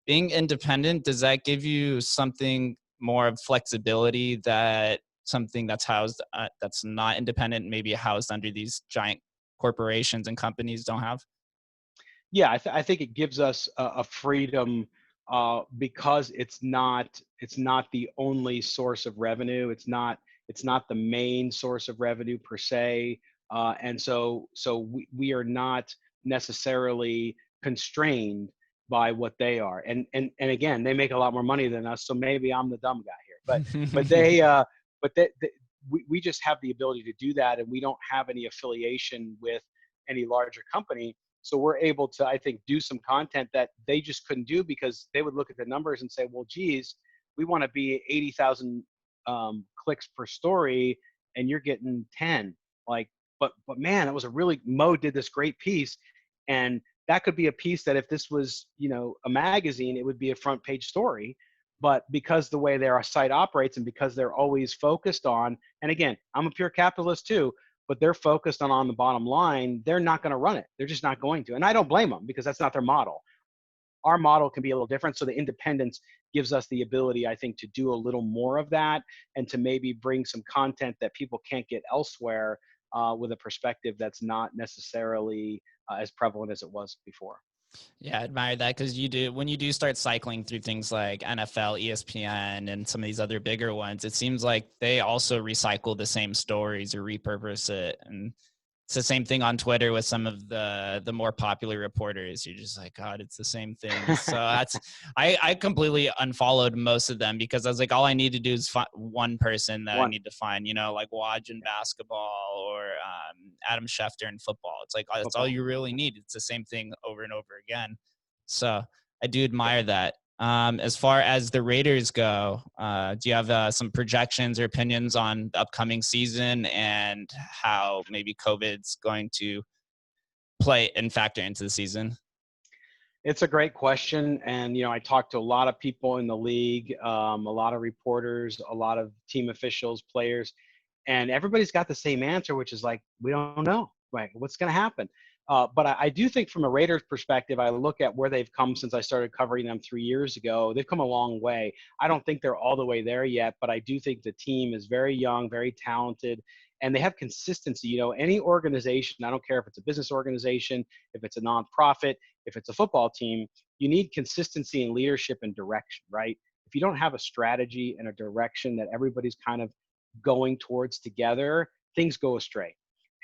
Being independent, does that give you something more of flexibility that something that's housed, that's not independent, maybe housed under these giant corporations and companies don't have? Yeah, I think it gives us a freedom because it's not the only source of revenue. It's not the main source of revenue per se, and so we are not necessarily constrained by what they are. And again, they make a lot more money than us, so maybe I'm the dumb guy here. But they we just have the ability to do that, and we don't have any affiliation with any larger company. So we're able to, I think, do some content that they just couldn't do because they would look at the numbers and say, well, geez, we want to be 80,000 clicks per story and you're getting 10. Like, but man, it was a really, Mo did this great piece. And that could be a piece that if this was, a magazine, it would be a front page story. But because the way their site operates and because they're always focused on, and again, I'm a pure capitalist too, but they're focused on the bottom line, they're not going to run it. They're just not going to. And I don't blame them because that's not their model. Our model can be a little different. So the independence gives us the ability, I think, to do a little more of that and to maybe bring some content that people can't get elsewhere with a perspective that's not necessarily as prevalent as it was before. Yeah, I admire that because when you do start cycling through things like NFL, ESPN, and some of these other bigger ones, it seems like they also recycle the same stories or repurpose it. And it's the same thing on Twitter with some of the more popular reporters. You're just like, God, it's the same thing. So I completely unfollowed most of them because I was like, all I need to do is find one person that I need to find, like Waj in basketball or Adam Schefter in football. It's like, that's all you really need. It's the same thing over and over again. So I do admire that. As far as the Raiders go, do you have some projections or opinions on the upcoming season and how maybe COVID's going to play and factor into the season? It's a great question. And, I talked to a lot of people in the league, a lot of reporters, a lot of team officials, players, and everybody's got the same answer, which is like, we don't know, right? What's going to happen? But I do think from a Raiders perspective, I look at where they've come since I started covering them 3 years ago. They've come a long way. I don't think they're all the way there yet, but I do think the team is very young, very talented, and they have consistency. Any organization, I don't care if it's a business organization, if it's a nonprofit, if it's a football team, you need consistency in leadership and direction, right? If you don't have a strategy and a direction that everybody's kind of going towards together, things go astray.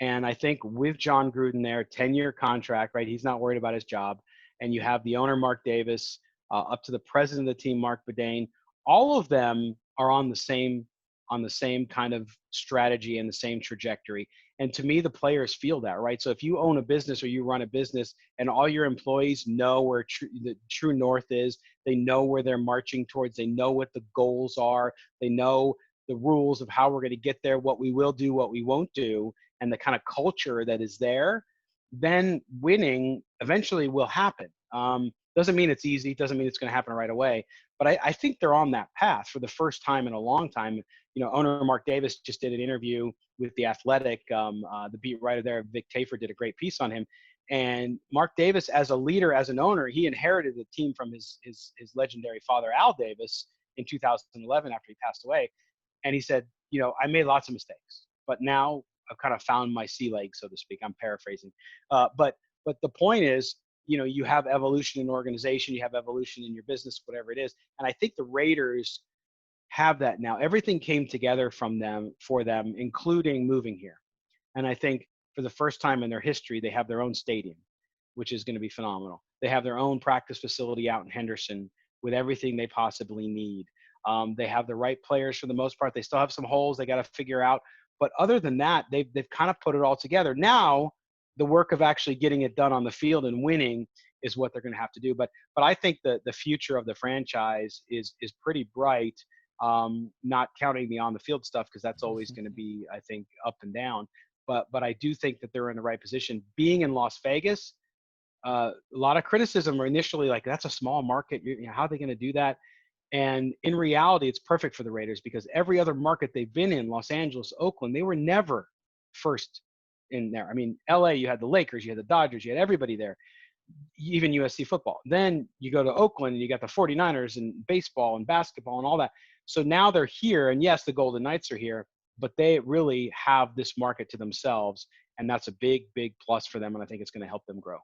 And I think with John Gruden there, 10-year contract, right? He's not worried about his job. And you have the owner, Mark Davis, up to the president of the team, Mark Bedane. All of them are on the same kind of strategy and the same trajectory. And to me, the players feel that, right? So if you own a business or you run a business and all your employees know where the true north is, they know where they're marching towards, they know what the goals are, they know the rules of how we're going to get there, what we will do, what we won't do, and the kind of culture that is there, then winning eventually will happen. Doesn't mean it's easy, doesn't mean it's going to happen right away, but I think they're on that path for the first time in a long time. Owner Mark Davis just did an interview with The Athletic. The beat writer there, Vic Tafer, did a great piece on him. And Mark Davis, as a leader, as an owner, he inherited the team from his legendary father, Al Davis, in 2011 after he passed away. And he said, I made lots of mistakes, but now I've kind of found my sea legs, so to speak. I'm paraphrasing. But the point is, you have evolution in organization, you have evolution in your business, whatever it is. And I think the Raiders have that now. Everything came together for them, including moving here. And I think for the first time in their history, they have their own stadium, which is going to be phenomenal. They have their own practice facility out in Henderson with everything they possibly need. They have the right players for the most part. They still have some holes they got to figure out. But other than that, they've kind of put it all together. Now, the work of actually getting it done on the field and winning is what they're going to have to do. But I think the future of the franchise is pretty bright, not counting the on the field stuff, because that's always going to be, I think, up and down. But I do think that they're in the right position. Being in Las Vegas, a lot of criticism were initially like, that's a small market. How are they going to do that? And in reality, it's perfect for the Raiders because every other market they've been in, Los Angeles, Oakland, they were never first in there. I mean, LA, you had the Lakers, you had the Dodgers, you had everybody there, even USC football. Then you go to Oakland and you got the 49ers and baseball and basketball and all that. So now they're here. And yes, the Golden Knights are here, but they really have this market to themselves. And that's a big, big plus for them. And I think it's going to help them grow.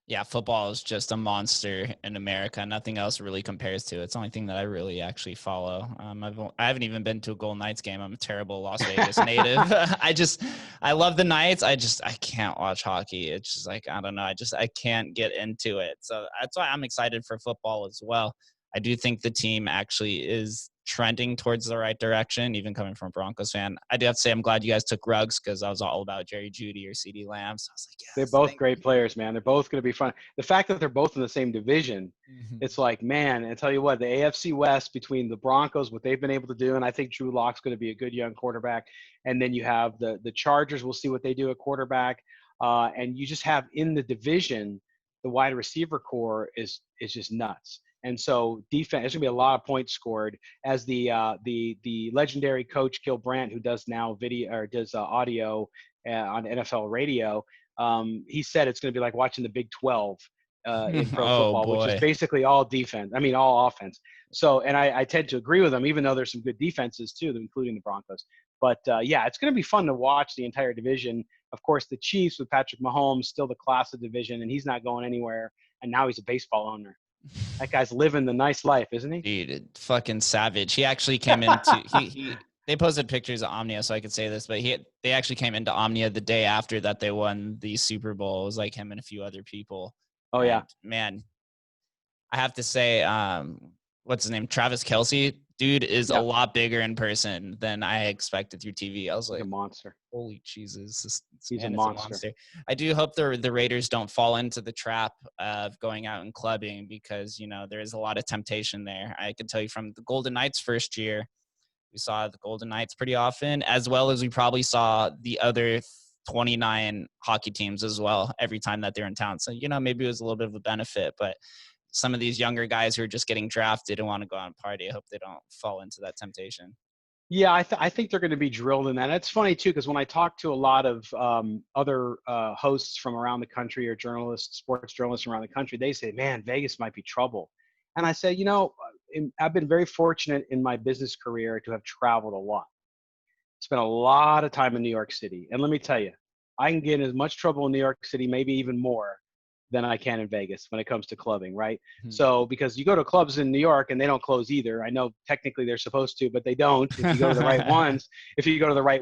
Yeah, football is just a monster in America. Nothing else really compares to it. It's the only thing that I really actually follow. I haven't even been to a Golden Knights game. I'm a terrible Las Vegas native. I love the Knights. I can't watch hockey. It's just like, I don't know. I can't get into it. So that's why I'm excited for football as well. I do think the team actually is trending towards the right direction, even coming from a Broncos fan. I do have to say I'm glad you guys took Ruggs because I was all about Jerry Jeudy or CeeDee Lamb. So I was like, They're yes, both thank great you. players, man. They're both going to be fun. The fact that they're both in the same division, it's like, man, I tell you what, the AFC West between the Broncos, what they've been able to do, and I think Drew Lock's going to be a good young quarterback. And then you have the Chargers. We'll see what they do at quarterback. And you just have in the division, the wide receiver core is just nuts. And so defense, there's gonna be a lot of points scored. As the legendary coach Gil Brandt, who does now video or does audio on NFL radio, he said it's going to be like watching the Big 12 in pro Oh football, which is boy. basically all defense. I mean, all offense. So, and I tend to agree with him, even though there's some good defenses too, including the Broncos. But yeah, it's going to be fun to watch the entire division. Of course, the Chiefs with Patrick Mahomes, still the class of division, and he's not going anywhere. And now he's a baseball owner. That guy's living the nice life, isn't he? Dude, fucking savage. He actually came into they posted pictures of Omnia, so I could say this, but they actually came into Omnia the day after that they won the Super Bowl. It was like him and a few other people. Oh yeah. And man, I have to say, what's his name? Travis Kelce, dude is a lot bigger in person than I expected through TV. I was like, he's a monster. Holy Jesus, this He's man a is a monster. monster. I do hope the Raiders don't fall into the trap of going out and clubbing because, there is a lot of temptation there. I can tell you from the Golden Knights first year, we saw the Golden Knights pretty often, as well as we probably saw the other 29 hockey teams as well every time that they're in town. So, maybe it was a little bit of a benefit, but some of these younger guys who are just getting drafted and want to go out and party, I hope they don't fall into that temptation. Yeah, I think they're going to be drilled in that. And it's funny too, because when I talk to a lot of other hosts from around the country or journalists, sports journalists around the country, they say, "Man, Vegas might be trouble." And I say, I've been very fortunate in my business career to have traveled a lot, spent a lot of time in New York City, and let me tell you, I can get in as much trouble in New York City, maybe even more, than I can in Vegas when it comes to clubbing, right? Mm-hmm. So because you go to clubs in New York and they don't close either. I know technically they're supposed to, but they don't if you go to the right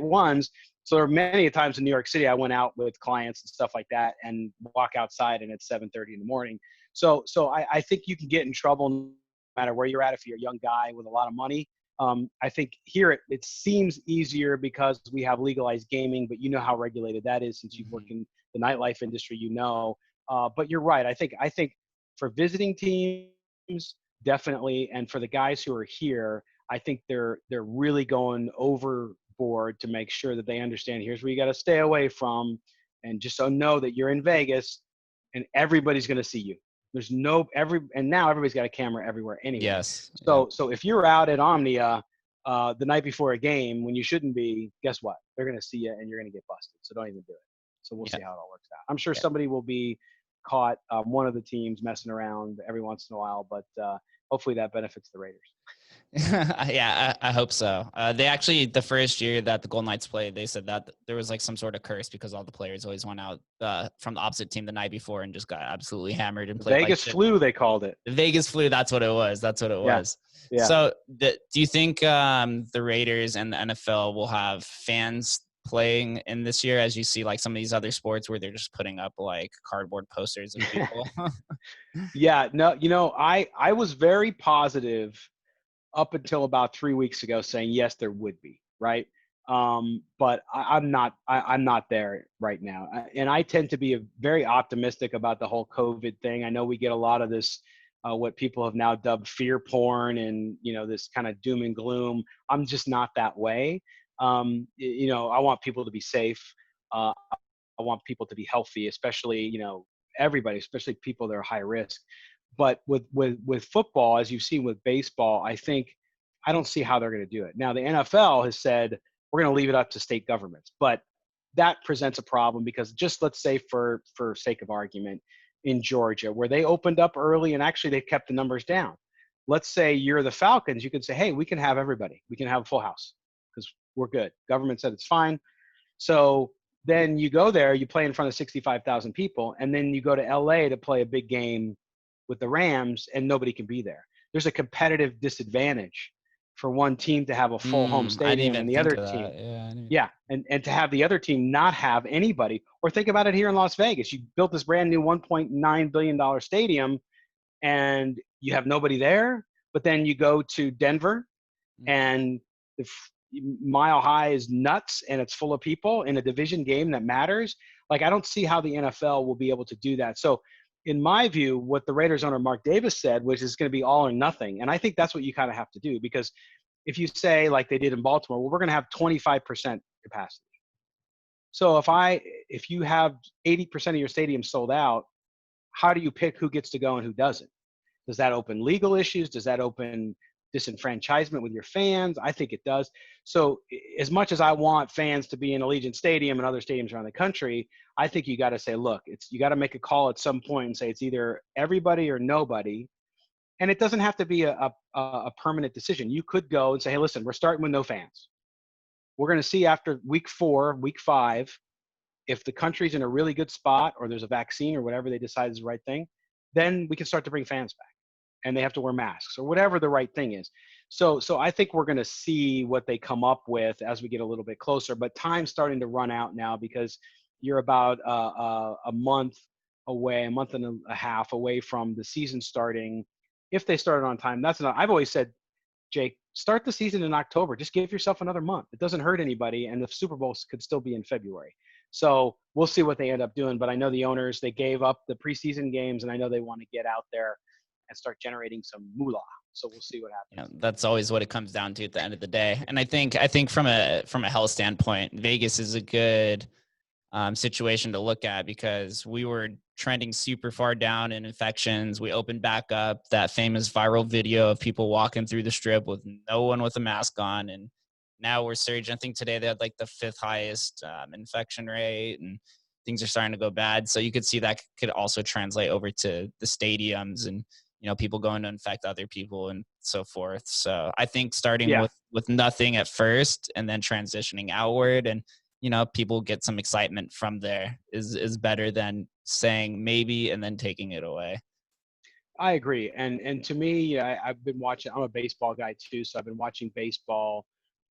ones. So there are many times in New York City I went out with clients and stuff like that and walk outside and it's 7:30 in the morning. So I think you can get in trouble no matter where you're at if you're a young guy with a lot of money. I think here it seems easier because we have legalized gaming, but you know how regulated that is since you've worked in the nightlife industry, but you're right. I think for visiting teams, definitely, and for the guys who are here, I think they're really going overboard to make sure that they understand. Here's where you got to stay away from, and just so know that you're in Vegas, and everybody's going to see you. There's and now everybody's got a camera everywhere anyway. Yes. So if you're out at Omnia the night before a game when you shouldn't be, guess what? They're going to see you and you're going to get busted. So don't even do it. So we'll see how it all works out. I'm sure somebody will be caught, one of the teams messing around every once in a while, but hopefully that benefits the Raiders. Yeah, I hope so. They actually, the first year that the Golden Knights played, they said that there was like some sort of curse because all the players always went out from the opposite team the night before and just got absolutely hammered and played Vegas flu, they called it. The Vegas flu, that's what it was. Yeah. So do you think the Raiders and the NFL will have fans playing in this year as you see like some of these other sports where they're just putting up like cardboard posters of people? Yeah, no, I was very positive up until about 3 weeks ago saying, yes, there would be, right? But I'm not there right now. And I tend to be very optimistic about the whole COVID thing. I know we get a lot of this, what people have now dubbed fear porn and, this kind of doom and gloom. I'm just not that way. I want people to be safe. I want people to be healthy, especially, everybody, especially people that are high risk. But with football, as you've seen with baseball, I don't see how they're going to do it. Now, the NFL has said we're going to leave it up to state governments, but that presents a problem because just let's say for sake of argument, in Georgia, where they opened up early and actually they kept the numbers down. Let's say you're the Falcons, you could say, hey, we can have everybody. We can have a full house because we're good. Government said it's fine. So then you go there, you play in front of 65,000 people, and then you go to LA to play a big game with the Rams and nobody can be there. There's a competitive disadvantage for one team to have a full home I didn't stadium even and the think other of team. that. Yeah. And to have the other team not have anybody, or think about it here in Las Vegas. You built this brand new $1.9 billion stadium and you have nobody there, but then you go to Denver and the Mile High is nuts and it's full of people in a division game that matters. Like, I don't see how the NFL will be able to do that. So in my view, what the Raiders owner Mark Davis said, which is going to be all or nothing. And I think that's what you kind of have to do, because if you say, like they did in Baltimore, well, we're going to have 25% capacity. So if you have 80% of your stadium sold out, how do you pick who gets to go and who doesn't? Does that open legal issues? Does that open disenfranchisement with your fans? I think it does. So as much as I want fans to be in Allegiant Stadium and other stadiums around the country, I think you got to say, look, you got to make a call at some point and say it's either everybody or nobody. And it doesn't have to be a permanent decision. You could go and say, hey, listen, we're starting with no fans. We're going to see after week 4, week 5, if the country's in a really good spot or there's a vaccine or whatever they decide is the right thing, then we can start to bring fans back. And they have to wear masks or whatever the right thing is. So I think we're going to see what they come up with as we get a little bit closer. But time's starting to run out now because you're about a month away, a month and a half away from the season starting. If they started on time, that's enough. I've always said, Jake, start the season in October. Just give yourself another month. It doesn't hurt anybody, and the Super Bowl could still be in February. So we'll see what they end up doing. But I know the owners, they gave up the preseason games, and I know they want to get out there and start generating some moolah. So we'll see what happens. Yeah, that's always what it comes down to at the end of the day. And I think from a health standpoint, Vegas is a good situation to look at because we were trending super far down in infections. We opened back up, that famous viral video of people walking through the strip with no one with a mask on. And now we're surging. I think today they had like the 5th highest infection rate and things are starting to go bad. So you could see that could also translate over to the stadiums and, people going to infect other people and so forth. So I think starting with nothing at first and then transitioning outward and, people get some excitement from there is better than saying maybe and then taking it away. I agree. And to me, I've been watching, I'm a baseball guy too. So I've been watching baseball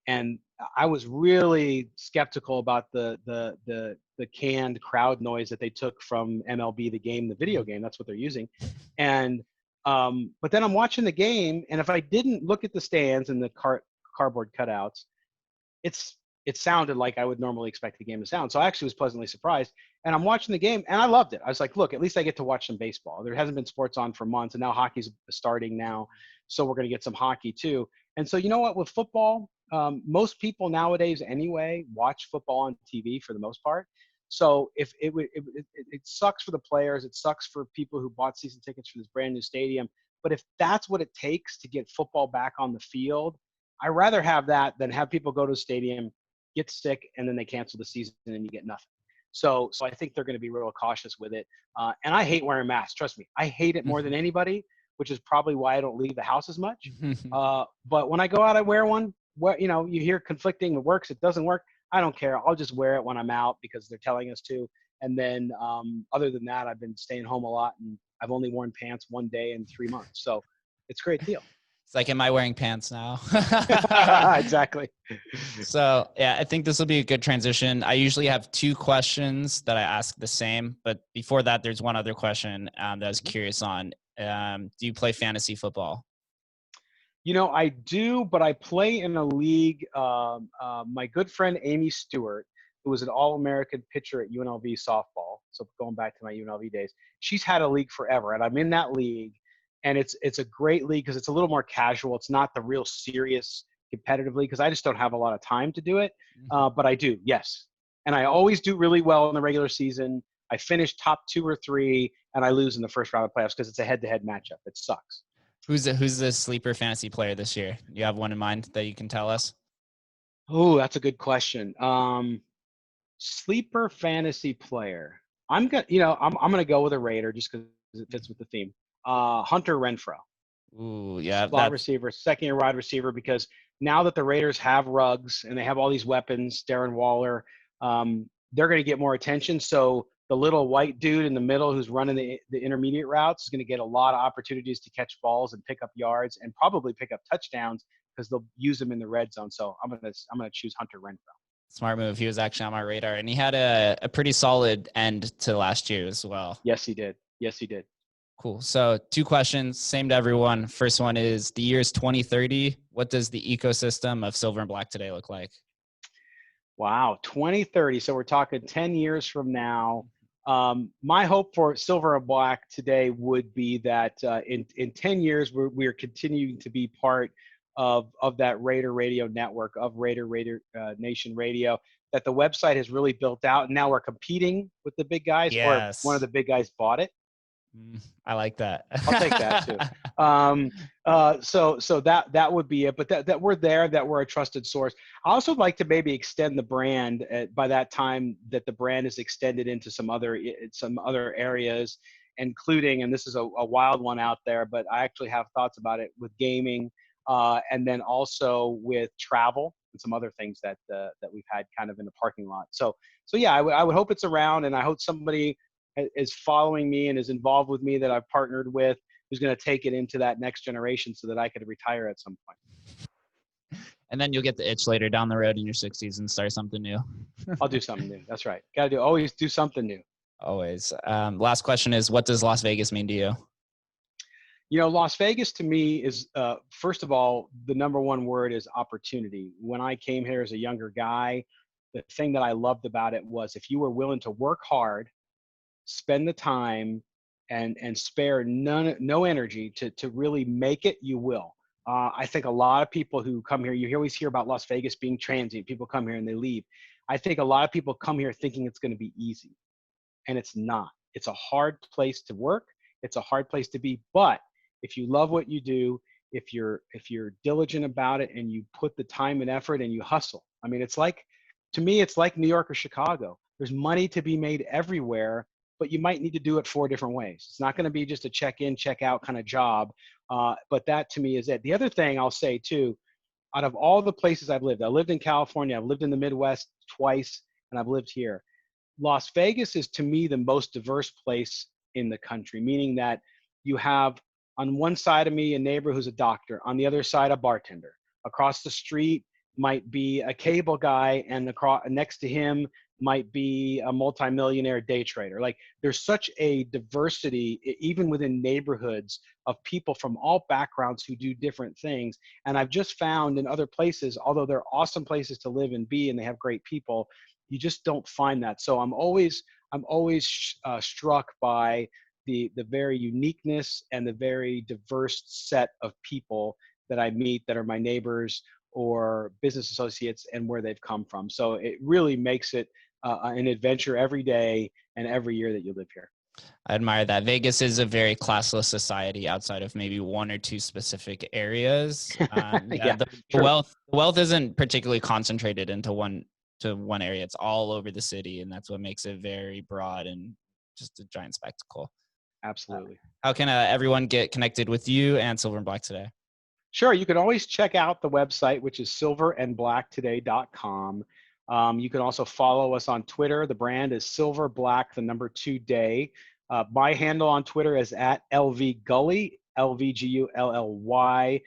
and I was really skeptical about the canned crowd noise that they took from MLB, the game, the video game. That's what they're using. And, but then I'm watching the game, and if I didn't look at the stands and the cardboard cutouts, it sounded like I would normally expect the game to sound. So I actually was pleasantly surprised. And I'm watching the game, and I loved it. I was like, look, at least I get to watch some baseball. There hasn't been sports on for months, and now hockey's starting now. So we're going to get some hockey too. And so you know what? With football, most people nowadays anyway watch football on TV for the most part. So if it sucks for the players, it sucks for people who bought season tickets for this brand new stadium. But if that's what it takes to get football back on the field, I'd rather have that than have people go to a stadium, get sick, and then they cancel the season and you get nothing. So I think they're going to be real cautious with it. And I hate wearing masks. Trust me, I hate it more than anybody, which is probably why I don't leave the house as much. But when I go out, I wear one. You hear conflicting, it works, it doesn't work. I don't care. I'll just wear it when I'm out because they're telling us to. And then other than that, I've been staying home a lot, and I've only worn pants one day in 3 months. So it's a great deal. It's like, am I wearing pants now? Exactly. So, yeah, I think this will be a good transition. I usually have 2 questions that I ask the same, but before that, there's one other question that I was curious on. Do you play fantasy football? I do, but I play in a league. My good friend Amy Stewart, who was an All-American pitcher at UNLV softball, so going back to my UNLV days, she's had a league forever, and I'm in that league. And it's a great league because it's a little more casual. It's not the real serious competitive league because I just don't have a lot of time to do it. But I do, yes. And I always do really well in the regular season. I finish top 2 or 3, and I lose in the first round of playoffs because it's a head-to-head matchup. It sucks. Who's the sleeper fantasy player this year? You have one in mind that you can tell us? Oh, that's a good question. Sleeper fantasy player. I'm gonna go with a Raider just because it fits with the theme. Hunter Renfrow, Ooh, yeah, slot receiver, second-year wide receiver. Because now that the Raiders have Ruggs and they have all these weapons, Darren Waller, they're going to get more attention. So the little white dude in the middle who's running the intermediate routes is going to get a lot of opportunities to catch balls and pick up yards and probably pick up touchdowns because they'll use them in the red zone. So I'm gonna choose Hunter Renfrow. smart move. He was actually on my radar, and he had a pretty solid end to last year as well. Yes, he did. Yes, he did. Cool. So 2 questions, same to everyone. First one is, the year's 2030. What does the ecosystem of Silver and Black today look like? Wow, 2030. So we're talking 10 years from now. My hope for Silver and Black today would be that in 10 years, we're continuing to be part of that Raider Radio network, of Raider Nation Radio, that the website has really built out. And now we're competing with the big guys, Yes. or one of the big guys bought it. I like that. I'll take that too. So that would be it. But that we're there, that we're a trusted source. I also like to maybe extend the brand by that time, that the brand is extended into some other areas, including, and this is a wild one out there, but I actually have thoughts about it, with gaming, and then also with travel and some other things that we've had kind of in the parking lot. So yeah, I would hope it's around, and I hope somebody is following me and is involved with me that I've partnered with, who's going to take it into that next generation so that I could retire at some point. And then you'll get the itch later down the road in your 60s and start something new. I'll do something new. That's right. Always do something new. Always. Last question is, what does Las Vegas mean to you? Las Vegas to me is, first of all, the number one word is opportunity. When I came here as a younger guy, the thing that I loved about it was, if you were willing to work hard, spend the time, and spare no energy to really make it, you will. I think a lot of people who come here, you always hear about Las Vegas being transient. People come here and they leave. I think a lot of people come here thinking it's going to be easy, and it's not. It's a hard place to work. It's a hard place to be. But if you love what you do, if you're diligent about it, and you put the time and effort and you hustle, I mean, to me, it's like New York or Chicago. There's money to be made everywhere, but you might need to do it 4 different ways. It's not going to be just a check in, check out kind of job. But that to me is it. The other thing I'll say too, out of all the places I lived in California, I've lived in the Midwest twice, and I've lived here. Las Vegas is, to me, the most diverse place in the country, meaning that you have on one side of me a neighbor who's a doctor, on the other side a bartender. Across the street might be a cable guy, and next to him might be a multimillionaire day trader. Like, there's such a diversity, even within neighborhoods, of people from all backgrounds who do different things. And I've just found in other places, although they're awesome places to live and be, and they have great people, you just don't find that. So I'm always struck by the very uniqueness and the very diverse set of people that I meet, that are my neighbors or business associates, and where they've come from. So it really makes it an adventure every day and every year that you live here. I admire that. Vegas is a very classless society outside of maybe 1 or 2 specific areas. The wealth isn't particularly concentrated into one area. It's all over the city, and that's what makes it very broad and just a giant spectacle. Absolutely. How can everyone get connected with you and Silver and Black today? Sure. You can always check out the website, which is silverandblacktoday.com. You can also follow us on Twitter. The brand is Silver Black, the number 2 day. My handle on Twitter is at LVGully, LVGULLY.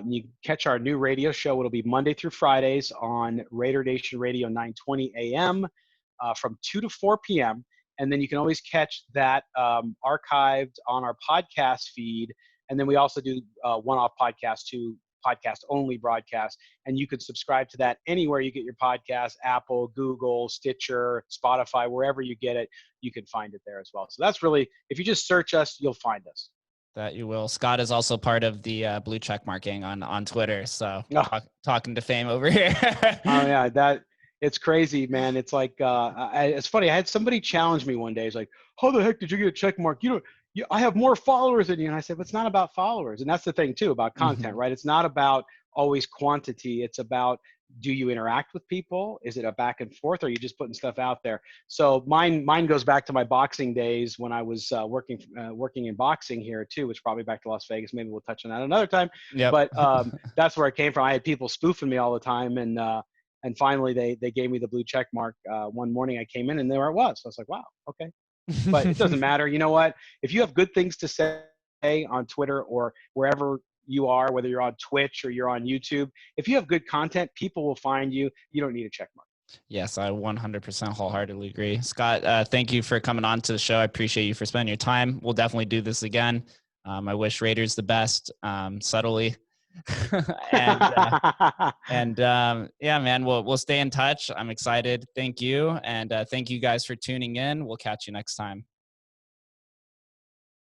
You can catch our new radio show. It'll be Monday through Fridays on Raider Nation Radio 920 AM from 2 to 4 p.m. And then you can always catch that archived on our podcast feed. And then we also do one-off podcasts too, podcast-only broadcast, and you can subscribe to that anywhere you get your podcast, Apple, Google, Stitcher, Spotify, wherever you get it, you can find it there as well. So that's really, if you just search us, you'll find us. That you will. Scott is also part of the blue check marking on Twitter, so talking to fame over here. Oh yeah, It's crazy, man. It's like, it's funny. I had somebody challenge me one day. It's like, how the heck did you get a check mark? I have more followers than you. And I said, well, it's not about followers. And that's the thing too about content, Mhm. right? It's not about always quantity. It's about, do you interact with people? Is it a back and forth? Or are you just putting stuff out there? So mine goes back to my boxing days when I was working in boxing here too, which probably back to Las Vegas. Maybe we'll touch on that another time. Yep. But that's where I came from. I had people spoofing me all the time, and finally they gave me the blue check mark. One morning I came in and there it was. So I was like, wow, okay. But it doesn't matter. You know what? If you have good things to say on Twitter or wherever you are, whether you're on Twitch or you're on YouTube, if you have good content, people will find you. You don't need a check mark. Yes, I 100% wholeheartedly agree. Scott, thank you for coming on to the show. I appreciate you for spending your time. We'll definitely do this again. I wish Raiders the best, subtly. and yeah, man, we'll stay in touch. I'm excited. Thank you. And thank you guys for tuning in. We'll catch you next time.